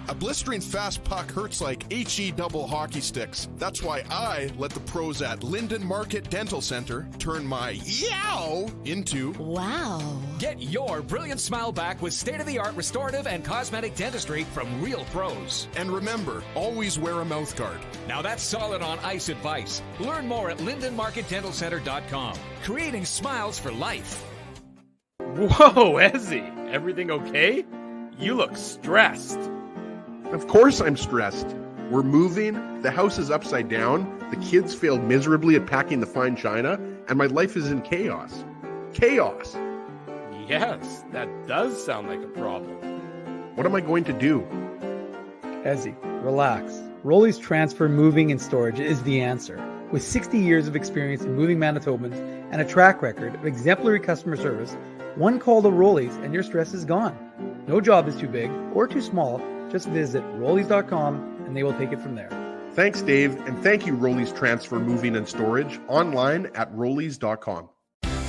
A blistering fast puck hurts like HE double hockey sticks. That's why I let the pros at Linden Market Dental Center turn my yow into wow. Get your brilliant smile back with state-of-the-art restorative and cosmetic dentistry from real pros. And remember, always wear a mouth guard. Now that's solid on ice advice. Learn more at lindenmarketdentalcenter.com. Creating smiles for life. Whoa, Ezzy, everything okay? You look stressed. Of course I'm stressed. We're moving, the house is upside down, the kids failed miserably at packing the fine china, and my life is in chaos. Chaos! Yes, that does sound like a problem. What am I going to do? Ezzy, relax. Rolly's Transfer Moving and Storage is the answer. With 60 years of experience in moving Manitobans and a track record of exemplary customer service, one call to Rolly's and your stress is gone. No job is too big or too small. Just visit Rollies.com and they will take it from there. Thanks, Dave, and thank you, Rollies Transfer Moving and Storage, online at Rollies.com.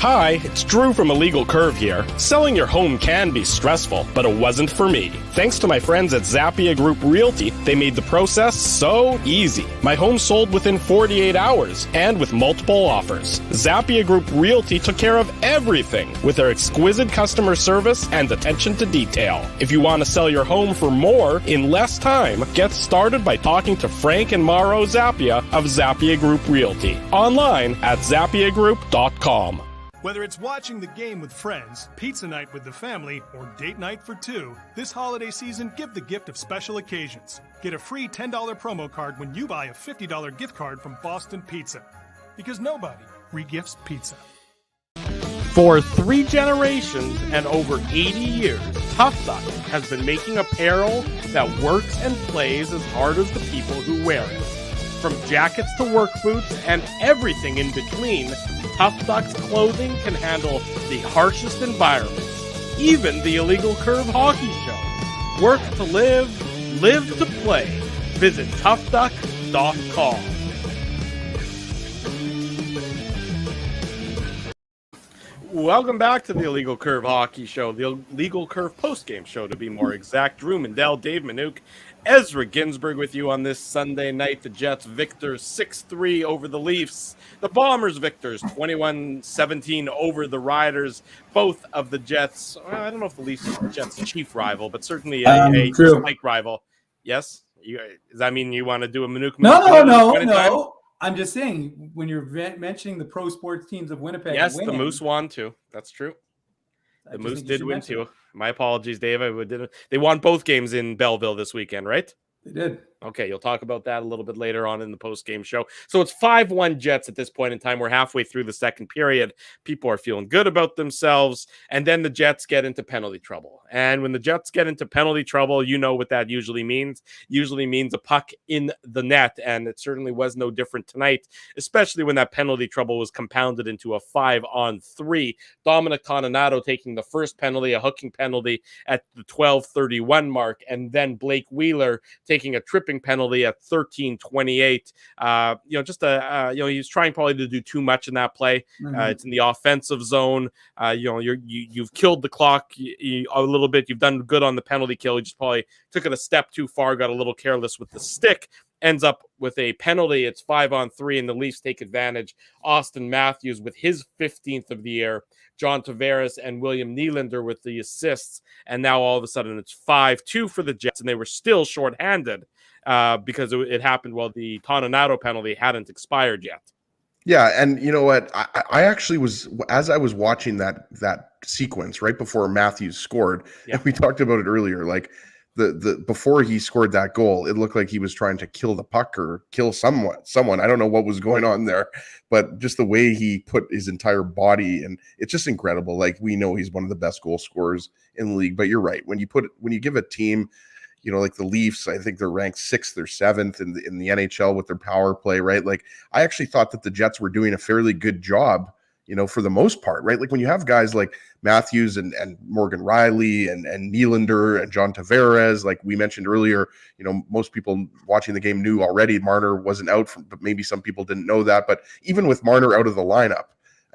Hi, it's Drew from Illegal Curve here. Selling your home can be stressful, but it wasn't for me. Thanks to my friends at Zappia Group Realty, they made the process so easy. My home sold within 48 hours and with multiple offers. Zappia Group Realty took care of everything with their exquisite customer service and attention to detail. If you want to sell your home for more in less time, get started by talking to Frank and Mauro Zappia of Zappia Group Realty. Online at zappiagroup.com. Whether it's watching the game with friends, pizza night with the family, or date night for two, this holiday season give the gift of special occasions. Get a free $10 promo card when you buy a $50 gift card from Boston Pizza. Because nobody regifts pizza. For 3 generations and over 80 years, Tough Duck has been making apparel that works and plays as hard as the people who wear it. From jackets to work boots and everything in between, Tough Duck's clothing can handle the harshest environments, even the Illegal Curve hockey show. Work to live, live to play. Visit toughduck.com. Welcome back to the Illegal Curve Hockey Show, the Illegal Curve postgame show to be more exact. Drew Mandel, Dave Manouk, Ezra Ginsburg with you on this Sunday night. The Jets victors 6-3 over the Leafs. The Bombers victors 21-17 over the Riders. Both of the Jets, well, I don't know if the Leafs is the Jets' chief rival, but certainly a spike rival. Yes? Does that mean you want to do a Manouk? No. I'm just saying, when you're mentioning the pro sports teams of Winnipeg. Yes, winning, the Moose won too. That's true. The Moose did win too. My apologies, Dave. They won both games in Belleville this weekend, right? They did. Okay, you'll talk about that a little bit later on in the post-game show. So it's 5-1 Jets at this point in time. We're halfway through the second period. People are feeling good about themselves. And then the Jets get into penalty trouble. And when the Jets get into penalty trouble, you know what that usually means. Usually means a puck in the net. And it certainly was no different tonight, especially when that penalty trouble was compounded into a 5-on-3. Dominic Toninato taking the first penalty, a hooking penalty at the 12:31 mark. And then Blake Wheeler taking a tripping tripping penalty at 13:28. He was trying probably to do too much in that play. It's in the offensive zone. You've killed the clock a little bit. You've done good on the penalty kill. You just probably took it a step too far, got a little careless with the stick. Ends up with a penalty. It's 5-on-3, and the Leafs take advantage. Austin Matthews with his 15th of the year. John Tavares and William Nylander with the assists. And now all of a sudden it's 5-2 for the Jets, and they were still shorthanded because it happened while the Toninato penalty hadn't expired yet. Yeah, and you know what? I actually was, as I was watching that sequence right before Matthews scored, and we talked about it earlier, like the before he scored that goal, it looked like he was trying to kill the puck or kill someone. I don't know what was going on there, but just the way he put his entire body, and it's just incredible. Like, we know he's one of the best goal scorers in the league, but you're right. When you give a team, like the Leafs, I think they're ranked 6th or 7th in the NHL with their power play, right? Like, I actually thought that the Jets were doing a fairly good job, for the most part, right? Like, when you have guys like Matthews and Morgan Rielly and Nylander and John Tavares, like we mentioned earlier, most people watching the game knew already Marner wasn't out, but maybe some people didn't know that. But even with Marner out of the lineup,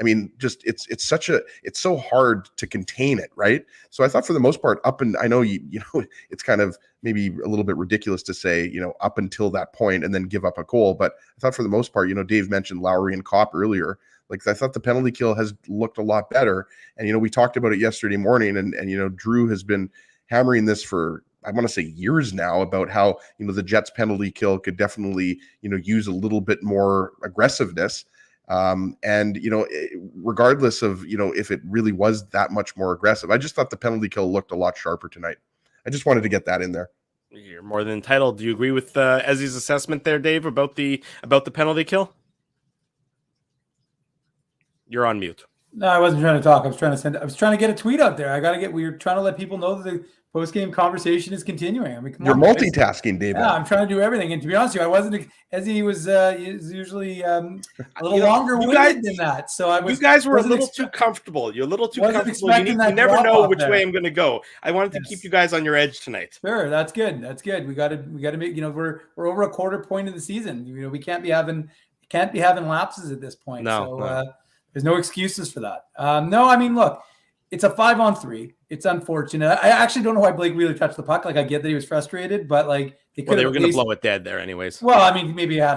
I mean, just it's so hard to contain it, right? So I thought for the most part, I know it's kind of maybe a little bit ridiculous to say, up until that point and then give up a goal, but I thought for the most part, Dave mentioned Lowry and Kopp earlier. Like, I thought the penalty kill has looked a lot better, and we talked about it yesterday morning, and Drew has been hammering this for, I want to say, years now, about how the Jets penalty kill could definitely use a little bit more aggressiveness. Regardless of, if it really was that much more aggressive, I just thought the penalty kill looked a lot sharper tonight. I just wanted to get that in there. You're more than entitled. Do you agree with Ezzy's assessment there, Dave, about the penalty kill? You're on mute. No, I wasn't trying to talk. I was trying to get a tweet out there. We were trying to let people know that the post-game conversation is continuing. I mean, you're multitasking, David. Yeah, I'm trying to do everything. And to be honest with you, I wasn't, as he was usually a little longer than that. So you guys were a little too comfortable. You're a little too comfortable. You never know which way I'm going to go. I wanted to keep you guys on your edge tonight. Sure, that's good. That's good. We got to make. We're over a quarter point of the season. We can't be having lapses at this point. No. There's no excuses for that. No, I mean, look, it's a 5-on-3. It's unfortunate. I actually don't know why Blake Wheeler touched the puck. Like, I get that he was frustrated, but like they were going to blow it dead there anyways. Well, I mean, maybe he had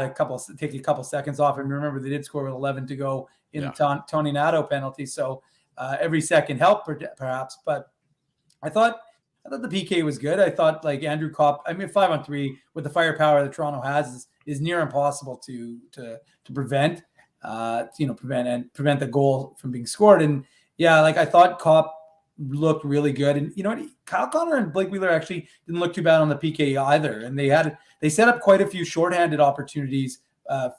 take a couple seconds off. And remember, they did score with 11 to go in the Toninato penalty. So every second helped perhaps. But I thought the PK was good. I thought like Andrew Kopp, 5-on-3 with the firepower that Toronto has is near impossible to prevent. Prevent the goal from being scored. And yeah, like I thought Kopp looked really good. And you know what? Kyle Connor and Blake Wheeler actually didn't look too bad on the PK either. And they set up quite a few shorthanded opportunities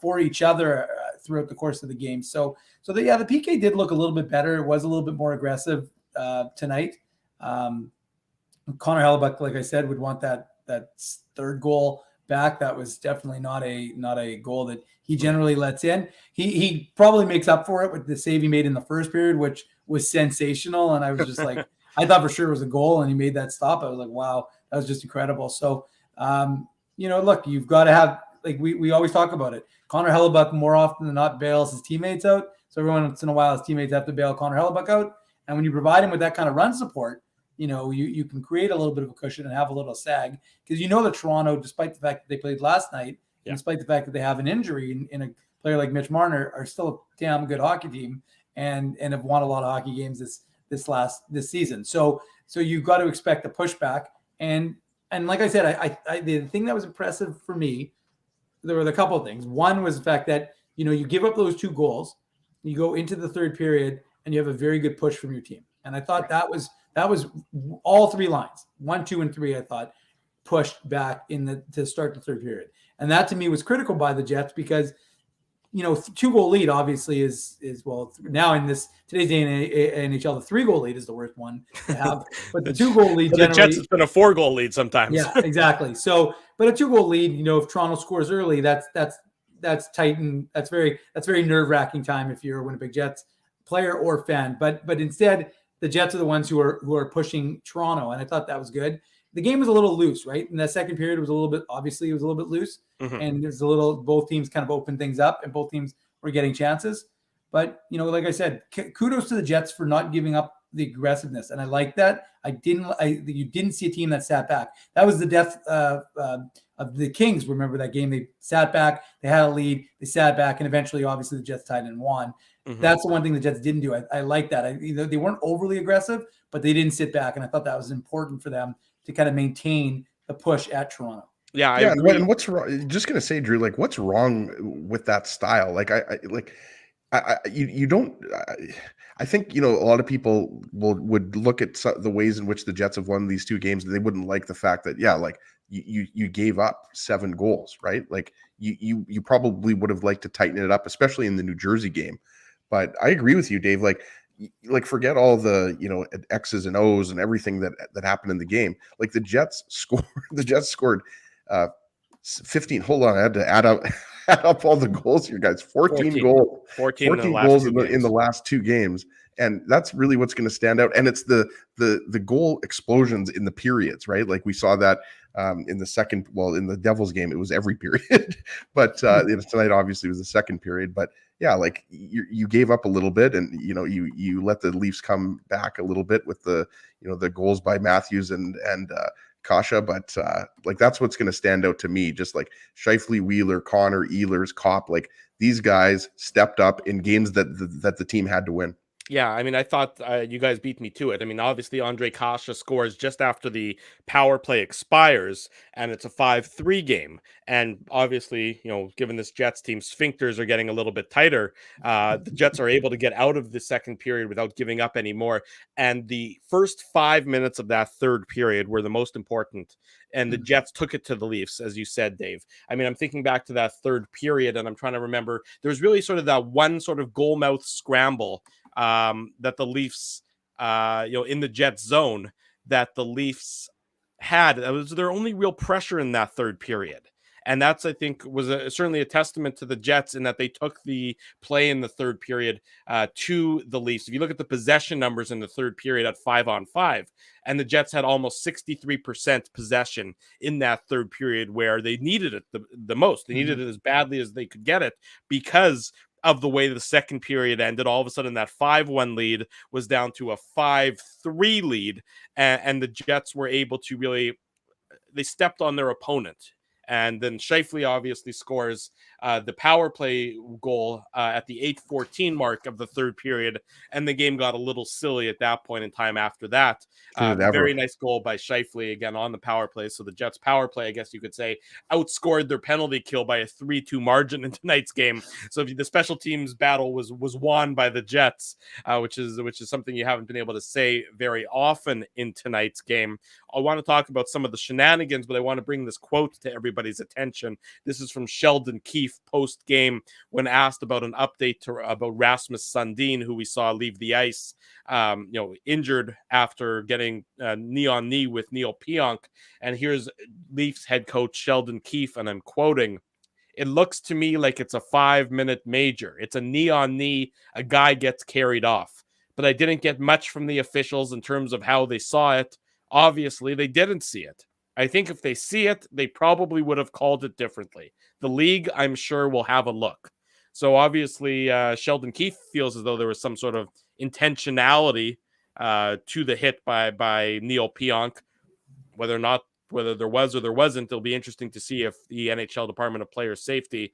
for each other throughout the course of the game. So the PK did look a little bit better. It was a little bit more aggressive tonight. Connor Hellebuyck, like I said, would want that third goal back. That was definitely not a goal that he generally lets in. He probably makes up for it with the save he made in the first period, which was sensational. And I was just like, I thought for sure it was a goal, and he made that stop. I was like, wow, that was just incredible. So, look, you've got to have, like we always talk about it. Connor Hellebuyck more often than not bails his teammates out. So every once in a while, his teammates have to bail Connor Hellebuyck out. And when you provide him with that kind of run support, you can create a little bit of a cushion and have a little sag, because that Toronto, despite the fact that they played last night, and despite the fact that they have an injury in a player like Mitch Marner, are still a damn good hockey team and have won a lot of hockey games this season. So you've got to expect a pushback. And like I said, I the thing that was impressive for me, there were a couple of things. One was the fact that you give up those 2 goals, you go into the third period, and you have a very good push from your team. And I thought that was all 3 lines, 1, 2, and 3. I thought pushed back to start the third period, and that to me was critical by the Jets, because 2-goal lead obviously is well, now in today's day in NHL, the 3-goal lead is the worst one to have, but the 2-goal lead generally, the Jets has been a 4-goal lead sometimes. Yeah, exactly. So, but a 2-goal lead, if Toronto scores early, that's tight, and that's very nerve-wracking time if you're a Winnipeg Jets player or fan. But instead, the Jets are the ones who are pushing Toronto, and I thought that was good. the game was a little loose, right? In the second period, it was a little bit loose, and there's both teams kind of opened things up, and both teams were getting chances. But like I said, kudos to the Jets for not giving up the aggressiveness, and I like that. You didn't see a team that sat back. That was the death of the Kings. Remember that game? They sat back, they had a lead, they sat back, and eventually, obviously, the Jets tied and won. That's the one thing the Jets didn't do. I like that. They weren't overly aggressive, but they didn't sit back, and I thought that was important for them to kind of maintain the push at Toronto. Yeah, and what's wrong? Just gonna say, Drew, like, what's wrong with that style? Like, you don't. I think a lot of people would look at the ways in which the Jets have won these two games, and they wouldn't like the fact that you gave up 7 goals, right? Like you probably would have liked to tighten it up, especially in the New Jersey game. But I agree with you, Dave. Like forget all the X's and O's and everything that happened in the game. Like the Jets scored 15. Hold on, I had to add up all the goals here, guys. 14 goals. 14 goals in the last 2 games. And that's really what's going to stand out. And it's the goal explosions in the periods, right? Like we saw that in the Devils game, it was every period. But tonight obviously was the second period. But yeah, like you gave up a little bit, and you let the Leafs come back a little bit with the goals by Matthews and Kasha, but like that's what's going to stand out to me. Just like Scheifele, Wheeler, Connor, Ehlers, Kopp, like these guys stepped up in games that the team had to win. Yeah, I mean, I thought you guys beat me to it. I mean, obviously, Ondrej Kase scores just after the power play expires, and it's a 5-3 game. And obviously, given this Jets team, sphincters are getting a little bit tighter. The Jets are able to get out of the second period without giving up anymore. And the first 5 minutes of that third period were the most important. And the Jets took it to the Leafs, as you said, Dave. I mean, I'm thinking back to that third period, and I'm trying to remember. There was really sort of that one sort of goal mouth scramble that the Leafs, in the Jets zone, that the Leafs had. That was their only real pressure in that third period. And that's, I think, was certainly a testament to the Jets in that they took the play in the third period to the Leafs. If you look at the possession numbers in the third period at 5-on-5, and the Jets had almost 63% possession in that third period where they needed it the most. They needed it as badly as they could get it because of the way the second period ended. All of a sudden that 5-1 lead was down to a 5-3 lead, and the Jets were able to they stepped on their opponent. And then Scheifele obviously scores the power play goal at the 8:14 mark of the third period, and the game got a little silly at that point in time after that. Very nice goal by Scheifele again on the power play. So the Jets power play, I guess you could say, outscored their penalty kill by a 3-2 margin in tonight's game. So the special teams battle was won by the Jets, which is something you haven't been able to say very often in tonight's game. I want to talk about some of the shenanigans, but I want to bring this quote to everybody's attention. This is from Sheldon Keefe post-game when asked about an update about Rasmus Sundin, who we saw leave the ice, injured after getting knee-on-knee with Neil Pionk. And here's Leafs head coach Sheldon Keefe, and I'm quoting, "It looks to me like it's a 5-minute major. It's a knee-on-knee. A guy gets carried off. But I didn't get much from the officials in terms of how they saw it. Obviously, they didn't see it. I think if they see it, they probably would have called it differently. The league, I'm sure, will have a look." So obviously, Sheldon Keefe feels as though there was some sort of intentionality to the hit by Neil Pionk. Whether there was or there wasn't, it'll be interesting to see if the NHL Department of Player Safety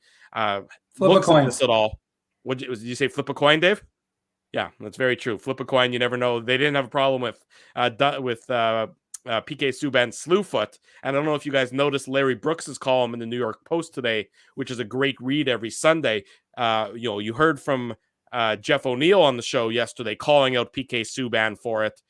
looks at this at all. Did you say flip a coin, Dave? Yeah, that's very true. Flip a coin. You never know. They didn't have a problem with PK Subban's slew foot. And I don't know if you guys noticed Larry Brooks's column in the New York Post today, which is a great read every Sunday. You heard from Jeff O'Neill on the show yesterday calling out PK Subban for it.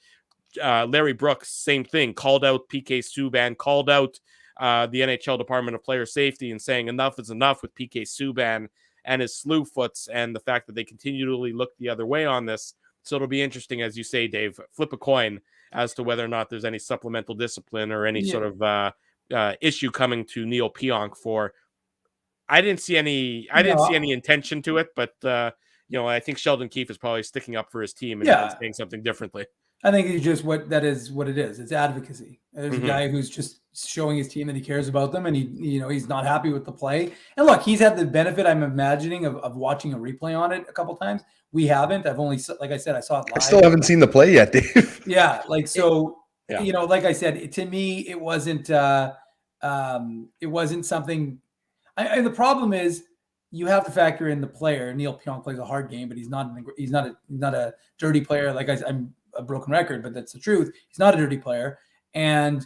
Larry Brooks, same thing, called out PK Subban, called out the NHL Department of Player Safety and saying enough is enough with PK Subban and his slew foots and the fact that they continually look the other way on this. So it'll be interesting, as you say, Dave, flip a coin as to whether or not there's any supplemental discipline or any sort of issue coming to Neil Pionk for. I didn't see any intention to it, but I think Sheldon Keefe is probably sticking up for his team and saying something differently. I think it's just what it is. It's advocacy. There's a guy who's just showing his team that he cares about them, and he's not happy with the play. And look, he's had the benefit, I'm imagining, of watching a replay on it a couple times. We haven't. I've only, like I said, I saw it live. I still haven't seen the play yet, Dave. Yeah, like so. Like I said, to me, it wasn't something. The problem is you have to factor in the player. Neil Pionk plays a hard game, but he's not a dirty player. Like I'm a broken record, but that's the truth. He's not a dirty player. And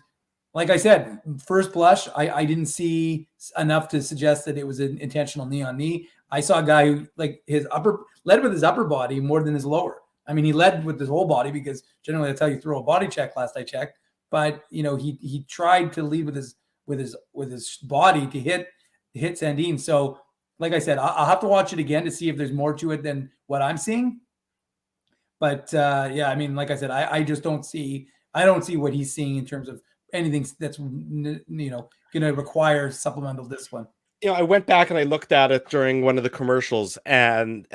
like I said, first blush, I didn't see enough to suggest that it was an intentional knee on knee. I saw a guy who led with his upper body more than his lower. I mean, he led with his whole body because generally that's how you throw a body check. Last I checked, but he tried to lead with his body to hit Sandin. So, like I said, I'll have to watch it again to see if there's more to it than what I'm seeing. But I mean, like I said, I just don't see what he's seeing in terms of anything that's going to require supplemental discipline. I went back and I looked at it during one of the commercials, and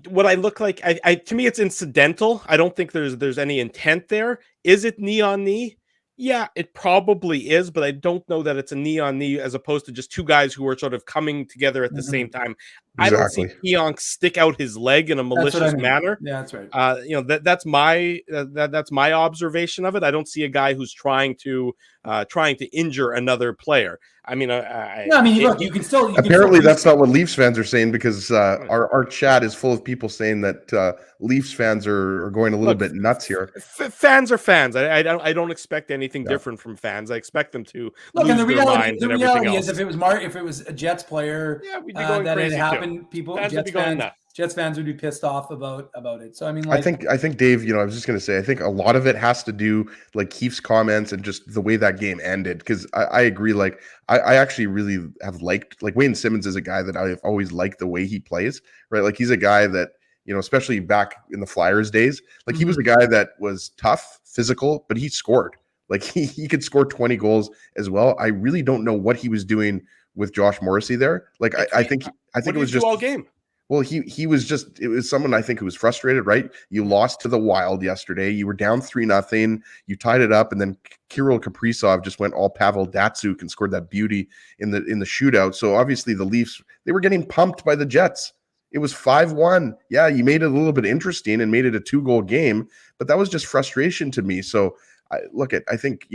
what I look like, to me, it's incidental. I don't think there's any intent there. Is it knee on knee? Yeah, it probably is, but I don't know that it's a knee on knee as opposed to just two guys who are sort of coming together at the same time. Exactly. I don't see Pionk stick out his leg in a malicious manner. Yeah, that's right. That's my observation of it. I don't see a guy who's trying to injure another player. I mean, look, you can still. Apparently, that's not what Leafs fans are saying, because our chat is full of people saying that Leafs fans are going a little bit nuts here. Fans are fans. I don't expect anything different from fans. I expect them to lose their minds and everything else. Is if it was a Jets player, we'd be going crazy that happened. Jets fans would be pissed off about it. So I mean, I think Dave, I was just going to say, I think a lot of it has to do like Keefe's comments and just the way that game ended. Because I agree. Like I actually really have liked, like, Wayne Simmonds is a guy that I've always liked the way he plays, right? Like he's a guy that, especially back in the Flyers days, like he was a guy that was tough, physical, but he scored. Like he could score 20 goals as well. I really don't know what he was doing with Josh Morrissey there. Like I think it was just all game. Well, it was someone, I think, who was frustrated, right? You lost to the Wild yesterday. You were down 3-0. You tied it up, and then Kirill Kaprizov just went all Pavel Datsyuk and scored that beauty in the shootout. So obviously the Leafs, they were getting pumped by the Jets. It was 5-1. Yeah, you made it a little bit interesting and made it a 2-goal game, but that was just frustration to me. So I think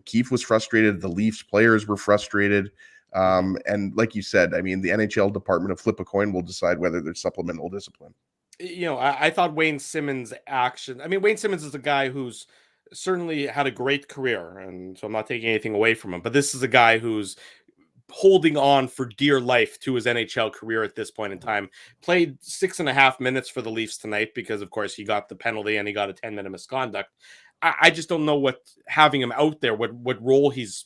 Keefe was frustrated. The Leafs players were frustrated. And like you said, I mean, the NHL department of flip a coin will decide whether there's supplemental discipline. I thought Wayne Simmonds' action. I mean, Wayne Simmonds is a guy who's certainly had a great career, and so I'm not taking anything away from him. But this is a guy who's holding on for dear life to his NHL career at this point in time. Played 6.5 minutes for the Leafs tonight because, of course, he got the penalty and he got a 10-minute misconduct. I just don't know what having him out there, what role he's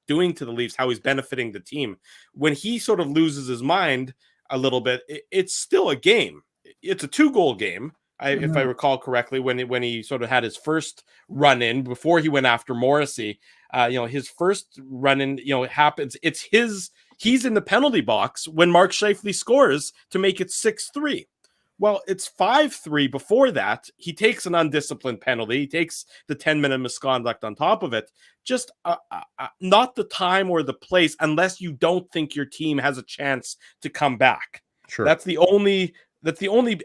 doing to the Leafs, how he's benefiting the team. When he sort of loses his mind a little bit, it's still a game. It's a 2-goal game, if I recall correctly, when he sort of had his first run in before he went after Morrissey. His first run in, happens. He's in the penalty box when Mark Scheifele scores to make it 6-3. Well, it's 5-3 before that. He takes an undisciplined penalty. He takes the 10-minute misconduct on top of it. Just not the time or the place unless you don't think your team has a chance to come back. Sure. That's the only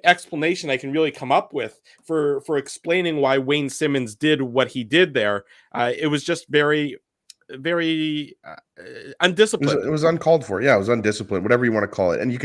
explanation I can really come up with for explaining why Wayne Simmonds did what he did there. It was just very undisciplined. It was uncalled for. Yeah, it was undisciplined, whatever you want to call it. And you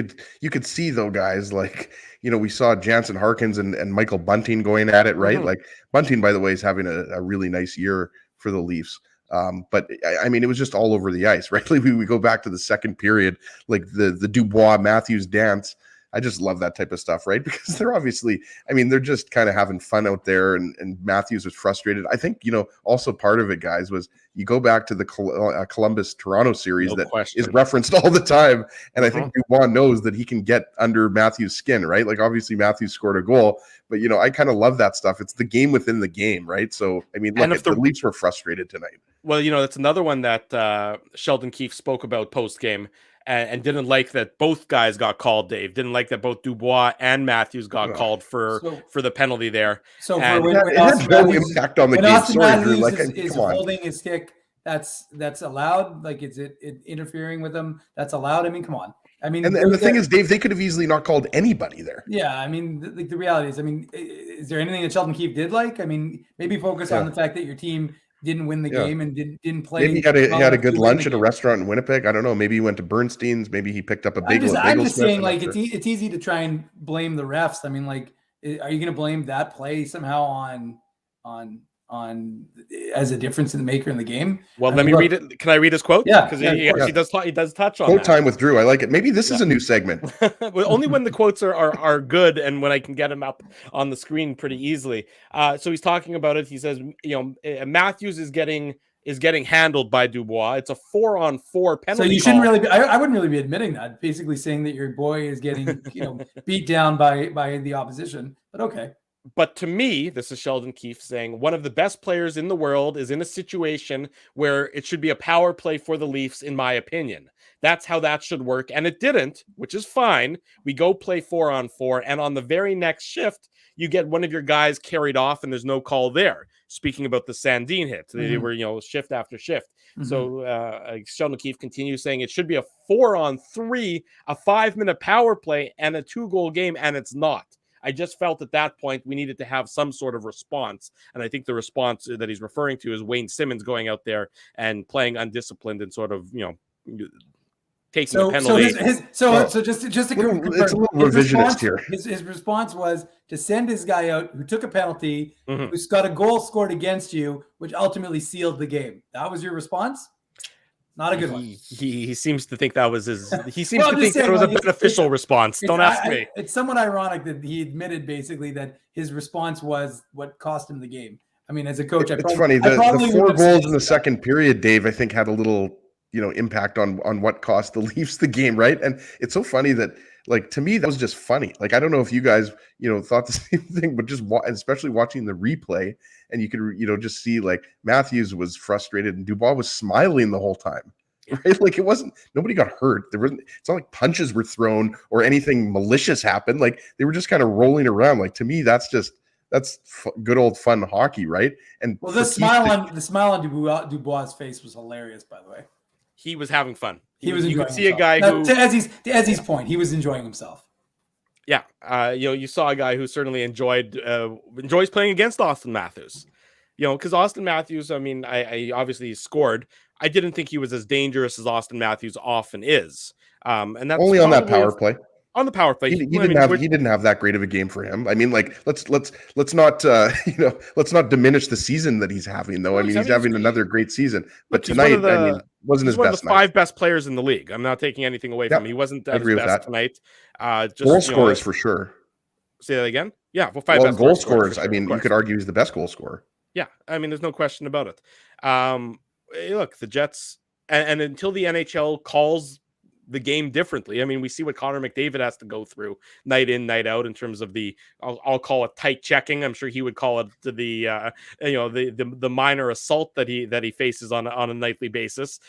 could see, though, guys, like, we saw Jansen Harkins and Michael Bunting going at it, right? Mm-hmm. Like Bunting, by the way, is having a really nice year for the Leafs. But I mean, it was just all over the ice, right? Like we go back to the second period, like the Dubois Matthews dance. I just love that type of stuff, right? Because they're obviously, I mean, they're just kind of having fun out there, and Matthews was frustrated. I think, also part of it, guys, was you go back to the Columbus-Toronto series is referenced all the time, and I think Dubois knows that he can get under Matthews' skin, right? Like, obviously, Matthews scored a goal, but, I kind of love that stuff. It's the game within the game, right? So, I mean, look, the Leafs were frustrated tonight. Well, that's another one that Sheldon Keefe spoke about post-game. and didn't like that both guys got called. Dave didn't like that both Dubois and Matthews got called for the penalty there. So and when it had no impact on the game. Sorry, Drew. Like, is come on. holding his stick, that's allowed. Like, is it interfering with him? That's allowed. I mean, come on. I mean, and the thing is, Dave, they could have easily not called anybody there. Yeah, I mean, the reality is, I mean, is there anything that Sheldon Keefe did like? I mean, maybe focus on the fact that your team didn't win the game and didn't play. Maybe he had a good lunch at a restaurant in Winnipeg. I don't know. Maybe he went to Bernstein's. Maybe he picked up a bagel. I'm just saying, like, it's easy to try and blame the refs. I mean, like, are you going to blame that play somehow on as a difference in the maker in the game? Well, let me read it. Can I read his quote? Yeah, because he does touch on quote that. Time with Drew. I like it. Maybe this is a new segment. Well, only when the quotes are good and when I can get them up on the screen pretty easily. So he's talking about it. He says, Matthews is getting handled by Dubois. It's a 4-on-4 penalty. So you shouldn't really be, I wouldn't really be admitting that. Basically saying that your boy is getting beat down by the opposition. But okay. But to me, this is Sheldon Keefe saying one of the best players in the world is in a situation where it should be a power play for the Leafs, in my opinion. That's how that should work. And it didn't, which is fine. We go play 4-on-4. And on the very next shift, you get one of your guys carried off and there's no call there. Speaking about the Sandin hit, they were, shift after shift. So Sheldon Keefe continues saying it should be a 4-on-3, a 5-minute power play and a 2-goal game. And it's not. I just felt at that point we needed to have some sort of response. And I think the response that he's referring to is Wayne Simmons going out there and playing undisciplined and sort of, taking a penalty. So just to confirm, it's a little revisionist here. His response was to send his guy out who took a penalty, who's got a goal scored against you, which ultimately sealed the game. That was your response? Not a good one. He seems to think that was his. He seems to think it was a beneficial response. Don't ask me. It's somewhat ironic that he admitted basically that his response was what cost him the game. I mean, as a coach, it's funny. The 4 goals in the second period, Dave, I think had a little, impact on what cost the Leafs the game, right? And it's so funny that, like, to me, that was just funny. Like, I don't know if you guys, thought the same thing, but just especially watching the replay, and you could, just see, like, Matthews was frustrated and Dubois was smiling the whole time, right? Like, nobody got hurt. It's not like punches were thrown or anything malicious happened. Like, they were just kind of rolling around. Like, to me, that's good old fun hockey, right? And the smile on Dubois' face was hilarious, by the way. He was having fun. He was enjoying himself. You could see a guy who, to Ezzy's point, he was enjoying himself. Yeah, you saw a guy who certainly enjoys playing against Austin Matthews. Because Austin Matthews, I mean, I obviously scored. I didn't think he was as dangerous as Austin Matthews often is. And that's only on that power play. On the power play, he didn't have that great of a game for him. I mean, like, let's not let's not diminish the season that he's having, though. I mean, he's having another great season. But tonight, wasn't his best. One of the 5 best players in the league. I'm not taking anything away from him. He wasn't at his best tonight. Goal scorers for sure. Say that again. Yeah, 5 best goal scorers. Sure, I mean, you could argue he's the best goal scorer. Yeah, I mean, there's no question about it. Look, the Jets, and until the NHL calls the game differently. I mean, we see what Connor McDavid has to go through night in, night out in terms of I'll call it tight checking. I'm sure he would call it the minor assault that he faces on a nightly basis.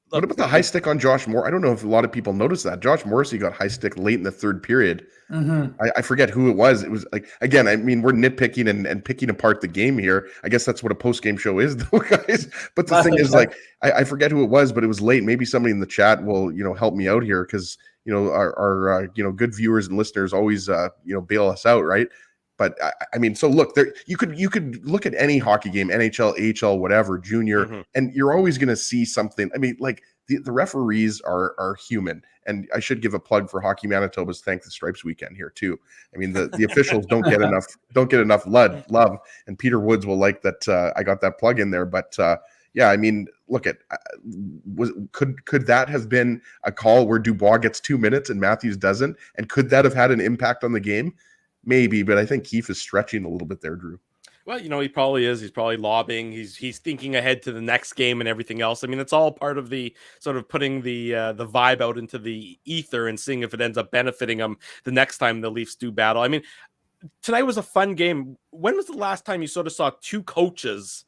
What about the high stick on Josh Moore? I don't know if a lot of people noticed that. Josh Morrissey got high stick late in the third period. I forget who it was. It was like, again, I mean, we're nitpicking and picking apart the game here. I guess that's what a post-game show is, though, guys. But the thing is, like, I forget who it was, but it was late. Maybe somebody in the chat will, help me out here because, our good viewers and listeners always, bail us out, right? But I mean, so look, there you could look at any hockey game, NHL, AHL, whatever, junior, and you're always going to see something. I mean, like the referees are human, and I should give a plug for Hockey Manitoba's Thank the Stripes weekend here too. I mean, the officials don't get enough love, and Peter Woods will like that. I got that plug in there, but yeah, I mean, look at could that have been a call where Dubois gets 2 minutes and Matthews doesn't, and could that have had an impact on the game? Maybe, but I think Keefe is stretching a little bit there, Drew. Well, he probably is. He's probably lobbying. He's thinking ahead to the next game and everything else. I mean, it's all part of the sort of putting the vibe out into the ether and seeing if it ends up benefiting him the next time the Leafs do battle. I mean, tonight was a fun game. When was the last time you sort of saw 2 coaches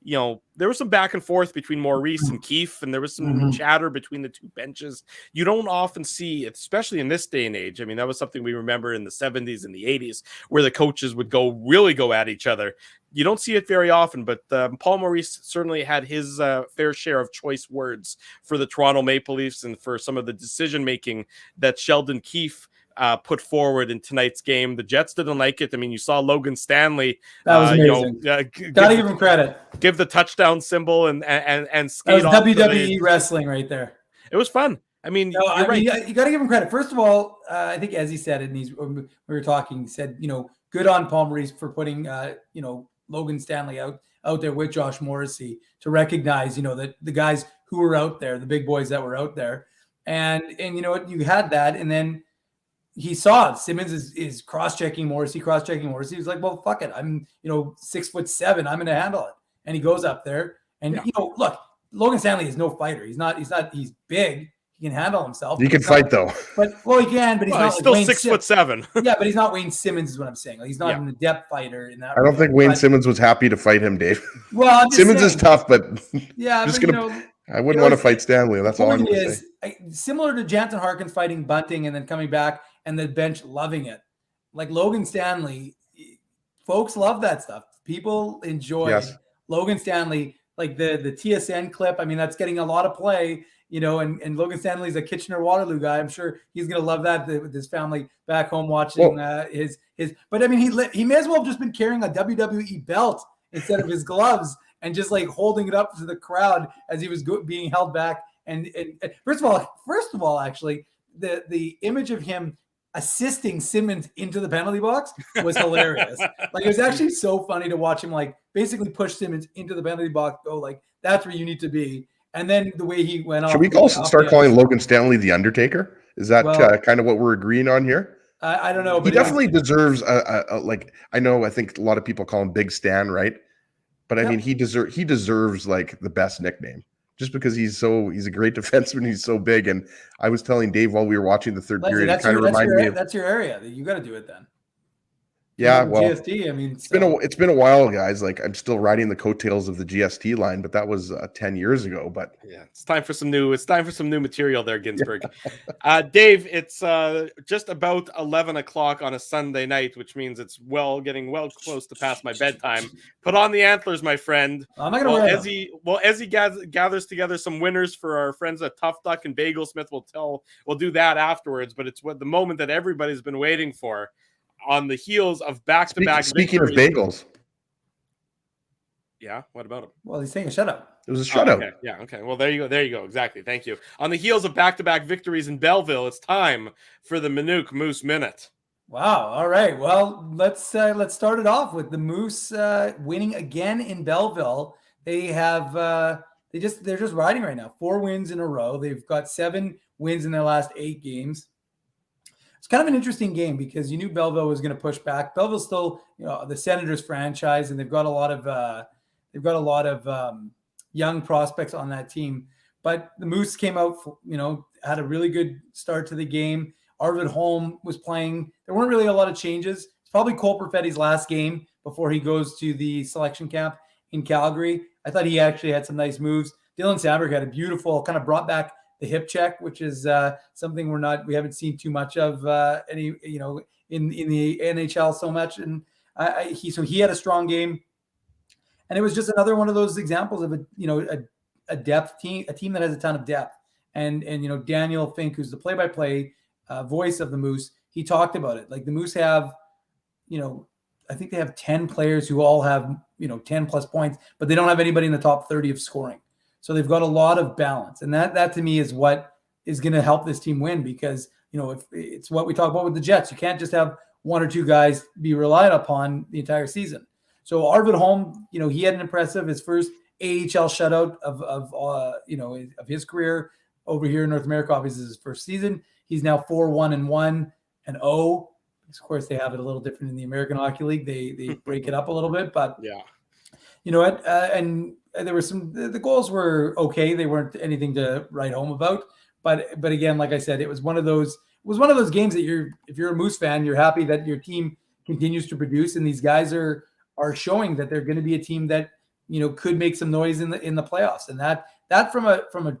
there was some back and forth between Maurice and Keefe, and there was some chatter between the two benches. You don't often see, especially in this day and age. I mean, that was something we remember in the 70s and the 80s, where the coaches would really go at each other. You don't see it very often, but Paul Maurice certainly had his fair share of choice words for the Toronto Maple Leafs and for some of the decision-making that Sheldon Keefe put forward in tonight's game. The Jets didn't like it. I mean, you saw Logan Stanley. That was amazing. Gotta give him credit. Give the touchdown symbol and skate off. That was WWE wrestling right there. It was fun. I mean, you're right. You got to give him credit. First of all, I think as he said it, and we were talking, he said, good on Paul Maurice for putting, Logan Stanley out there with Josh Morrissey to recognize, that the guys who were out there, the big boys that were out there, and you know what, you had that, and then he saw Simmons is cross-checking Morrissey. He was like, well, fuck it. I'm, 6'7". I'm going to handle it. And he goes up there and, look, Logan Stanley is no fighter. He's big. He can handle himself. He can fight though. He can, but he's not still like 6'7". Yeah, but he's not Wayne Simmons is what I'm saying. Like, he's not a depth fighter in that. I don't think Wayne Simmons was happy to fight him, Dave. Well, Simmons is tough, but yeah, I wouldn't want to fight Stanley. That's all I'm going to say. Similar to Jansen Harkins fighting Bunting and then coming back and the bench loving it. Like Logan Stanley, folks love that stuff. People enjoy Logan Stanley, like the TSN clip. I mean, that's getting a lot of play, and Logan Stanley's a Kitchener-Waterloo guy. I'm sure he's going to love that with his family back home watching his. But I mean, he may as well have just been carrying a WWE belt instead of his gloves and just like holding it up to the crowd as he was being held back. And first of all, actually, the image of him assisting Simmons into the penalty box was hilarious. Like, it was actually so funny to watch him like basically push Simmons into the penalty box. Go like, that's where you need to be. And then the way he went off. Should we start calling Logan Stanley the Undertaker? Is that kind of what we're agreeing on here? I don't know. He definitely deserves I think a lot of people call him Big Stan, right? But I mean, he deserves like the best nickname. Just because he's a great defenseman, he's so big. And I was telling Dave while we were watching the third period, it kind of reminded me of that's your area. You got to do it then. Yeah, well, GST. I mean, it's been a while, guys. Like, I'm still riding the coattails of the GST line, but that was 10 years ago. But yeah, it's time for some new material there, Ginsburg. Dave, it's just about 11 o'clock on a Sunday night, which means it's getting close to past my bedtime. Put on the antlers, my friend. I'm not gonna as he gathers together some winners for our friends at Tough Duck and Bagelsmith, we'll do that afterwards. But it's the moment that everybody's been waiting for. On the heels of back-to-back Speaking of bagels. Yeah, what about him? Well, he's saying a shutout. It was a shutout. Okay. Yeah, okay. Well, there you go. Exactly. Thank you. On the heels of back-to-back victories in Belleville, it's time for the Minuk Moose Minute. Wow. All right. Well, let's start it off with the Moose winning again in Belleville. They have they're just riding right now. 4 wins in a row. They've got 7 wins in their last 8 games. It's kind of an interesting game because you knew Belleville was going to push back. Belleville's still, the Senators franchise, and they've got a lot of young prospects on that team. But the Moose came out, had a really good start to the game. Arvid Holm was playing. There weren't really a lot of changes. It's probably Cole Perfetti's last game before he goes to the selection camp in Calgary. I thought he actually had some nice moves. Dylan Samberg had a beautiful kind of brought back the hip check, which is something we haven't seen too much of in the NHL so much. And he had a strong game, and it was just another one of those examples of a depth team, a team that has a ton of depth. And Daniel Fink, who's the play-by-play voice of the Moose, he talked about it. Like the Moose have, I think they have 10 players who all have 10 plus points, but they don't have anybody in the top 30 of scoring. So they've got a lot of balance, and that to me is what is going to help this team win, because if it's what we talk about with the Jets, you can't just have 1 or 2 guys be relied upon the entire season. So Arvid Holm, he had his first AHL shutout of his career over here in North America. Obviously, his first season. He's now 4-1-1 and 0. Of course, they have it a little different in the American Hockey League. They break it up a little bit, but yeah, and there were the goals were okay. They weren't anything to write home about, but again, like I said, it was one of those games that if you're a Moose fan, you're happy that your team continues to produce, and these guys are showing that they're going to be a team that could make some noise in the playoffs. And that from a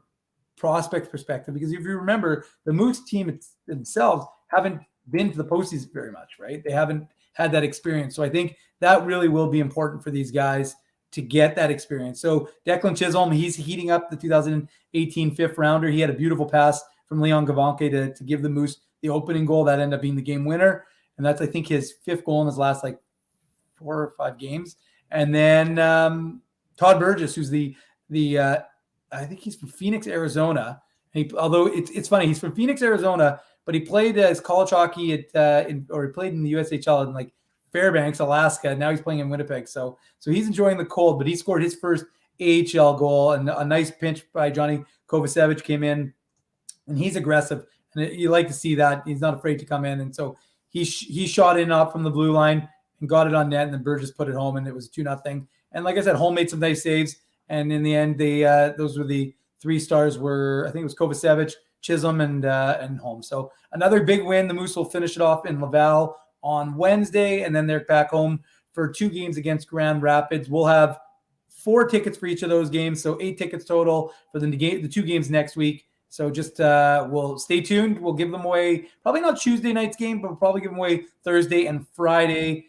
prospect perspective, because if you remember, the Moose team themselves haven't been to the postseason very much, right? They haven't had that experience. So I think that really will be important for these guys to get that experience. So Declan Chisholm, he's heating up the 2018 fifth rounder. He had a beautiful pass from Leon Gavanke to give the Moose the opening goal that ended up being the game winner. And that's, I think, his fifth goal in his last 4 or 5 games. And then Todd Burgess, who's the I think he's from Phoenix, Arizona. Although it's funny, he's from Phoenix, Arizona, but he played his college hockey he played in the USHL in Fairbanks, Alaska. Now he's playing in Winnipeg. So he's enjoying the cold, but he scored his first AHL goal, and a nice pinch by Johnny Kovacevic came in, and he's aggressive. And you like to see that. He's not afraid to come in. And so he shot in up from the blue line and got it on net, and then Burgess put it home, and it was 2-0. And like I said, Holm made some nice saves. And in the end, those were the 3 stars were, I think it was Kovacevic, Chisholm, and Holm. So another big win. The Moose will finish it off in Laval on Wednesday, and then they're back home for 2 games against Grand Rapids. We'll have 4 tickets for each of those games, so 8 tickets total for the 2 games next week. So just we'll stay tuned. We'll give them away, probably not Tuesday night's game, but we'll probably give them away Thursday and Friday,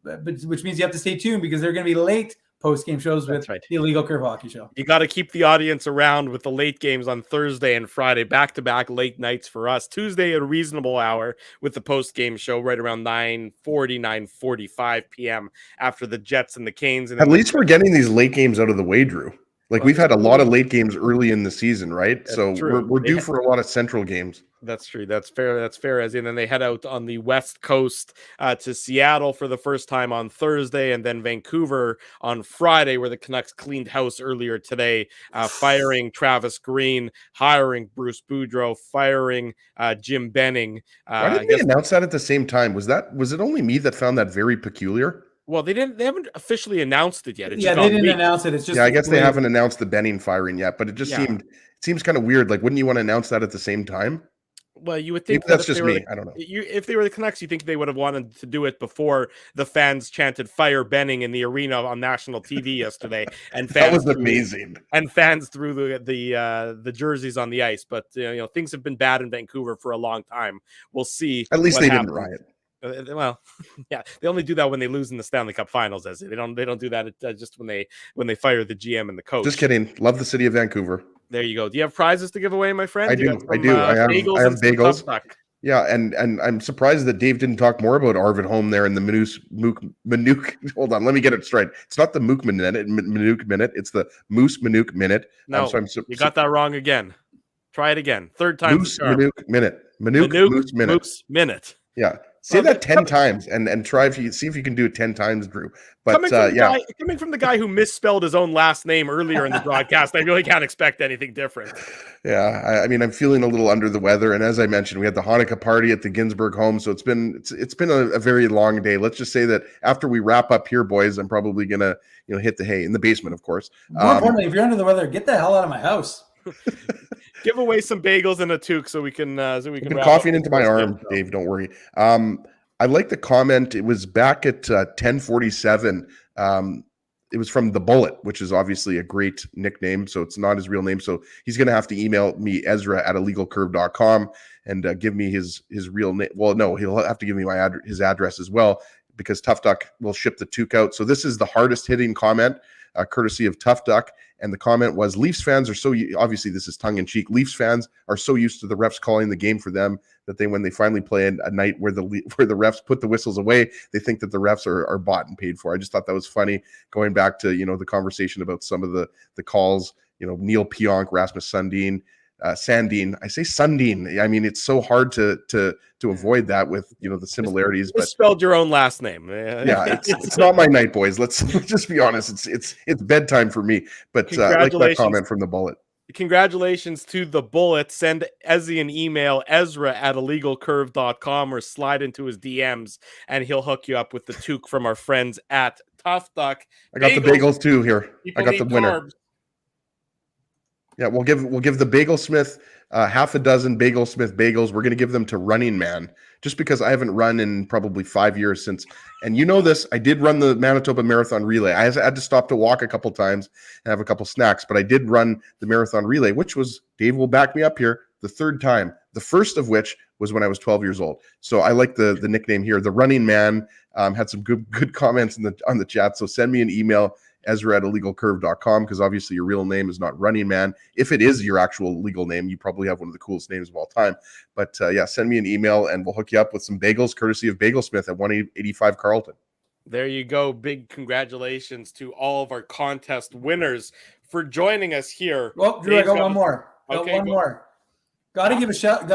which means you have to stay tuned because they're going to be late post-game shows with the Illegal Curve Hockey Show. You got to keep the audience around with the late games on Thursday and Friday, back-to-back late nights for us. Tuesday at a reasonable hour with the post-game show right around 9:45 p.m. after the Jets and the Canes. And at least we're getting these late games out of the way, Drew. We've had a lot of late games early in the season, right? That's so true. we're due for a lot of Central games. That's true. That's fair. That's fair. As in, then they head out on the West Coast to Seattle for the first time on Thursday, and then Vancouver on Friday, where the Canucks cleaned house earlier today, firing Travis Green, hiring Bruce Boudreau, firing Jim Benning. Why didn't they announce that at the same time? Was it only me that found that very peculiar? Well, they haven't officially announced it yet. They didn't announce it. It's just I guess they haven't announced the Benning firing yet, but it just seems kind of weird. Wouldn't you want to announce that at the same time? Well, you would think maybe that's just me. I don't know. If they were the Canucks, you think they would have wanted to do it before the fans chanted "Fire Benning" in the arena on national TV yesterday, and fans that was amazing. And fans threw the jerseys on the ice. But things have been bad in Vancouver for a long time. We'll see. At least they didn't riot. Well, yeah, they only do that when they lose in the Stanley Cup Finals. As they don't do that just when they fire the GM and the coach. Just kidding. Love the city of Vancouver. There you go. Do you have prizes to give away, my friend? I do. I have bagels. Yeah, and I'm surprised that Dave didn't talk more about Arvid Holm there in the Manuk. Hold on, let me get it straight. It's not the Mook Manuk minute. It's the Moose Manuk minute. No, you got that wrong again. Try it again. Third time. Moose Manuk minute. Manuk Moose minute. Moose minute. Yeah. Say that 10 times and try see if you can do it 10 times, Drew. But coming from the guy who misspelled his own last name earlier in the broadcast, I really can't expect anything different. Yeah, I mean, I'm feeling a little under the weather, and as I mentioned, we had the Hanukkah party at the Ginsburg home, so it's been a very long day. Let's just say that after we wrap up here, boys, I'm probably gonna hit the hay in the basement, of course. More importantly, if you're under the weather, get the hell out of my house. Give away some bagels and a toque so we can coughing into my arm, Dave. Don't worry. I like the comment. It was back at 10:47. It was from the Bullet, which is obviously a great nickname. So it's not his real name. So he's going to have to email me, Ezra@illegalcurve.com, and give me his real name. Well, no, he'll have to give me his address as well, because Tough Duck will ship the toque out. So this is the hardest hitting comment, courtesy of Tough Duck. And the comment was, Leafs fans are obviously this is tongue in cheek. Leafs fans are so used to the refs calling the game for them that when they finally play a night where the refs put the whistles away, they think that the refs are bought and paid for. I just thought that was funny, going back to, the conversation about some of the calls, Neil Pionk, Rasmus Sandin. Sandin. I say Sundin. I mean, it's so hard to avoid that with the similarities. But spelled your own last name. Yeah, it's not my night, boys. Let's just be honest. It's bedtime for me. But like that comment from the Bullet. Congratulations to the Bullet. Send Ezzy an email, Ezra@illegalcurve.com, or slide into his DMs, and he'll hook you up with the toque from our friends at Tough Duck. I got the bagels too here. I got the winner. Carbs. Yeah, we'll give the Bagelsmith half a dozen Bagel Smith bagels. We're going to give them to Running Man, just because I haven't run in probably 5 years since. And you know this, I did run the Manitoba Marathon Relay. I had to stop to walk a couple times and have a couple snacks, but I did run the Marathon Relay, which was, Dave will back me up here, the third time. The first of which was when I was 12 years old. So I like the nickname here. The Running Man had some good comments on the chat. So send me an email, Ezra@illegalcurve.com, because obviously your real name is not Running Man. If it is your actual legal name, you probably have one of the coolest names of all time. But yeah, send me an email and we'll hook you up with some bagels courtesy of Bagel Smith at 185 Carlton. There you go. Big congratulations to all of our contest winners for joining us here. Well, Drew, I got one more. Okay, one more. Got to give a shout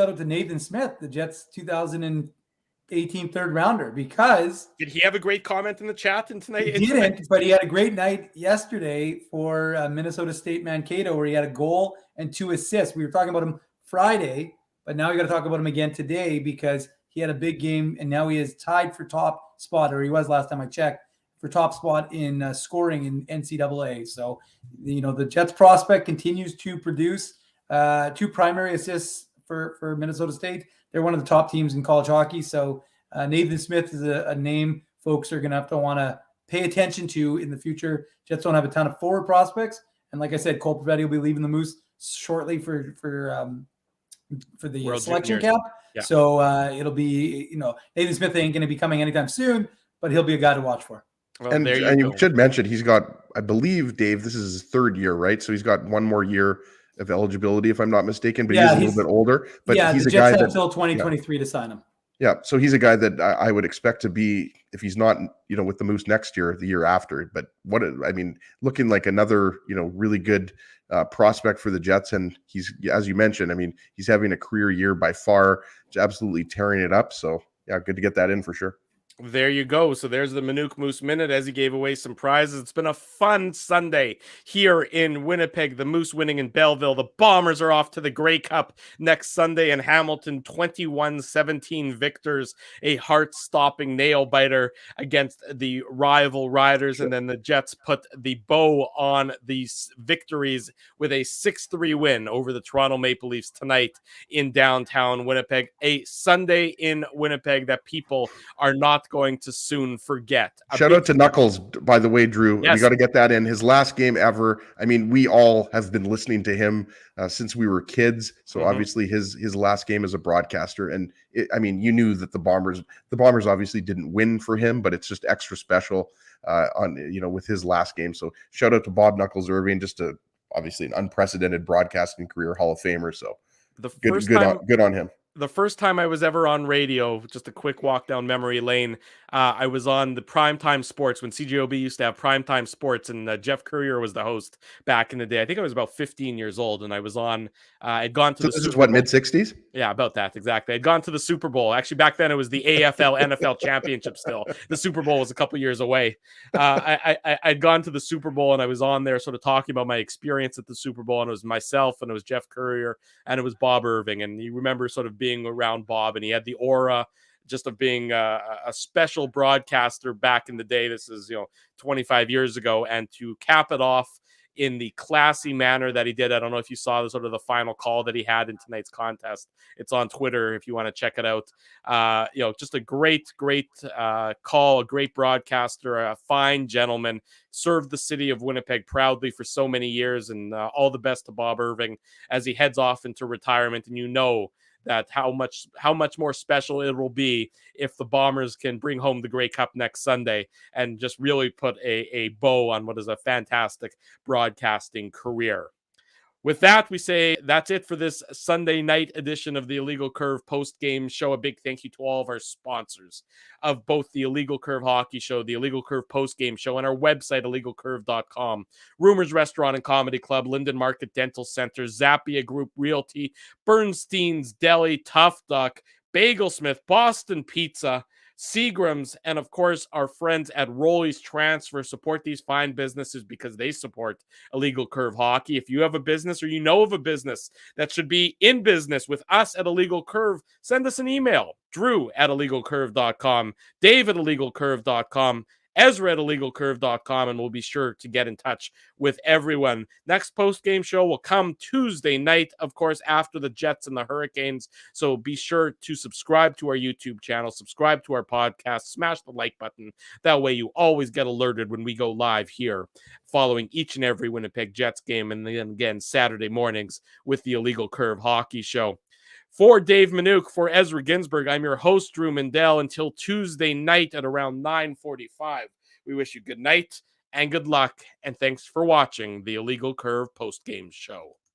out to Nathan Smith, the Jets 2018 third rounder, because did he have a great comment in the chat tonight? He didn't, but he had a great night yesterday for Minnesota State Mankato, where he had a goal and 2 assists. We were talking about him Friday, but now we got to talk about him again today because he had a big game and now he is tied for top spot, or he was last time I checked, for top spot in scoring in NCAA. So, the Jets prospect continues to produce 2 primary assists for Minnesota State. They're one of the top teams in college hockey. So Nathan Smith is a name folks are going to want to pay attention to in the future. Jets don't have a ton of forward prospects. And like I said, Cole Pavetti will be leaving the Moose shortly for the World selection Juniors. camp. Yeah. So it'll be, Nathan Smith ain't going to be coming anytime soon, but he'll be a guy to watch for. Well, And you should mention he's got, I believe, Dave, this is his 3rd year, right? So he's got 1 more year of eligibility, if I'm not mistaken, but he's a little bit older. But he's the a Jets guy have that until 2023 to sign him. Yeah, so he's a guy that I would expect to be, if he's not, with the Moose next year, the year after. But looking like another, really good prospect for the Jets. And he's, as you mentioned, he's having a career year by far, absolutely tearing it up. So yeah, good to get that in for sure. There you go. So there's the Manuk Moose Minute as he gave away some prizes. It's been a fun Sunday here in Winnipeg. The Moose winning in Belleville. The Bombers are off to the Grey Cup next Sunday in Hamilton. 21-17 victors. A heart-stopping nail-biter against the rival Riders. And then the Jets put the bow on these victories with a 6-3 win over the Toronto Maple Leafs tonight in downtown Winnipeg. A Sunday in Winnipeg that people are not going to soon forget. Shout out to Knuckles, by the way, Drew. Yes. We got to get that in. His last game ever. We all have been listening to him since we were kids. So obviously his last game as a broadcaster. And you knew that the Bombers obviously didn't win for him, but it's just extra special with his last game. So shout out to Bob Knuckles Irving, just obviously an unprecedented broadcasting career Hall of Famer. So good on him. The first time I was ever on radio, just a quick walk down memory lane, I was on the Primetime Sports when CJOB used to have Primetime Sports, and Jeff Courier was the host back in the day. I think I was about 15 years old, and I was on. I'd gone to so the. This Super is what, Bowl. mid-60s? Yeah, about that exactly. I'd gone to the Super Bowl. Actually, back then it was the AFL NFL Championship. Still, the Super Bowl was a couple years away. I'd gone to the Super Bowl, and I was on there, sort of talking about my experience at the Super Bowl. And it was myself, and it was Jeff Courier, and it was Bob Irving. And you remember sort of being around Bob, and he had the aura just of being a special broadcaster back in the day. This is 25 years ago, and to cap it off in the classy manner that he did. I don't know if you saw the sort of the final call that he had in tonight's contest. It's on Twitter if you want to check it out. Just a great call, a great broadcaster, a fine gentleman, served the city of Winnipeg proudly for so many years, and all the best to Bob Irving as he heads off into retirement. And that how much more special it will be if the Bombers can bring home the Grey Cup next Sunday and just really put a bow on what is a fantastic broadcasting career. With that, we say that's it for this Sunday night edition of the Illegal Curve post-game show. A big thank you to all of our sponsors of both the Illegal Curve Hockey Show, the Illegal Curve post-game show, and our website, illegalcurve.com. Rumors Restaurant and Comedy Club, Linden Market Dental Center, Zappia Group Realty, Bernstein's Deli, Tough Duck, Bagel Smith, Boston Pizza, Seagram's, and of course our friends at Rolly's Transfer. Support these fine businesses because they support Illegal Curve Hockey. If you have a business or you know of a business that should be in business with us at Illegal Curve, send us an email. Drew@illegalcurve.com, Dave@illegalcurve.com, Ezra at illegalcurve.com, and we'll be sure to get in touch with everyone. Next post-game show will come Tuesday night, of course, after the Jets and the Hurricanes. So be sure to subscribe to our YouTube channel, subscribe to our podcast, smash the like button. That way you always get alerted when we go live here following each and every Winnipeg Jets game, and then again Saturday mornings with the Illegal Curve Hockey Show. For Dave Minuk, for Ezra Ginsburg, I'm your host, Drew Mandel. Until Tuesday night at around 9:45, we wish you good night and good luck, and thanks for watching the Illegal Curve post-game show.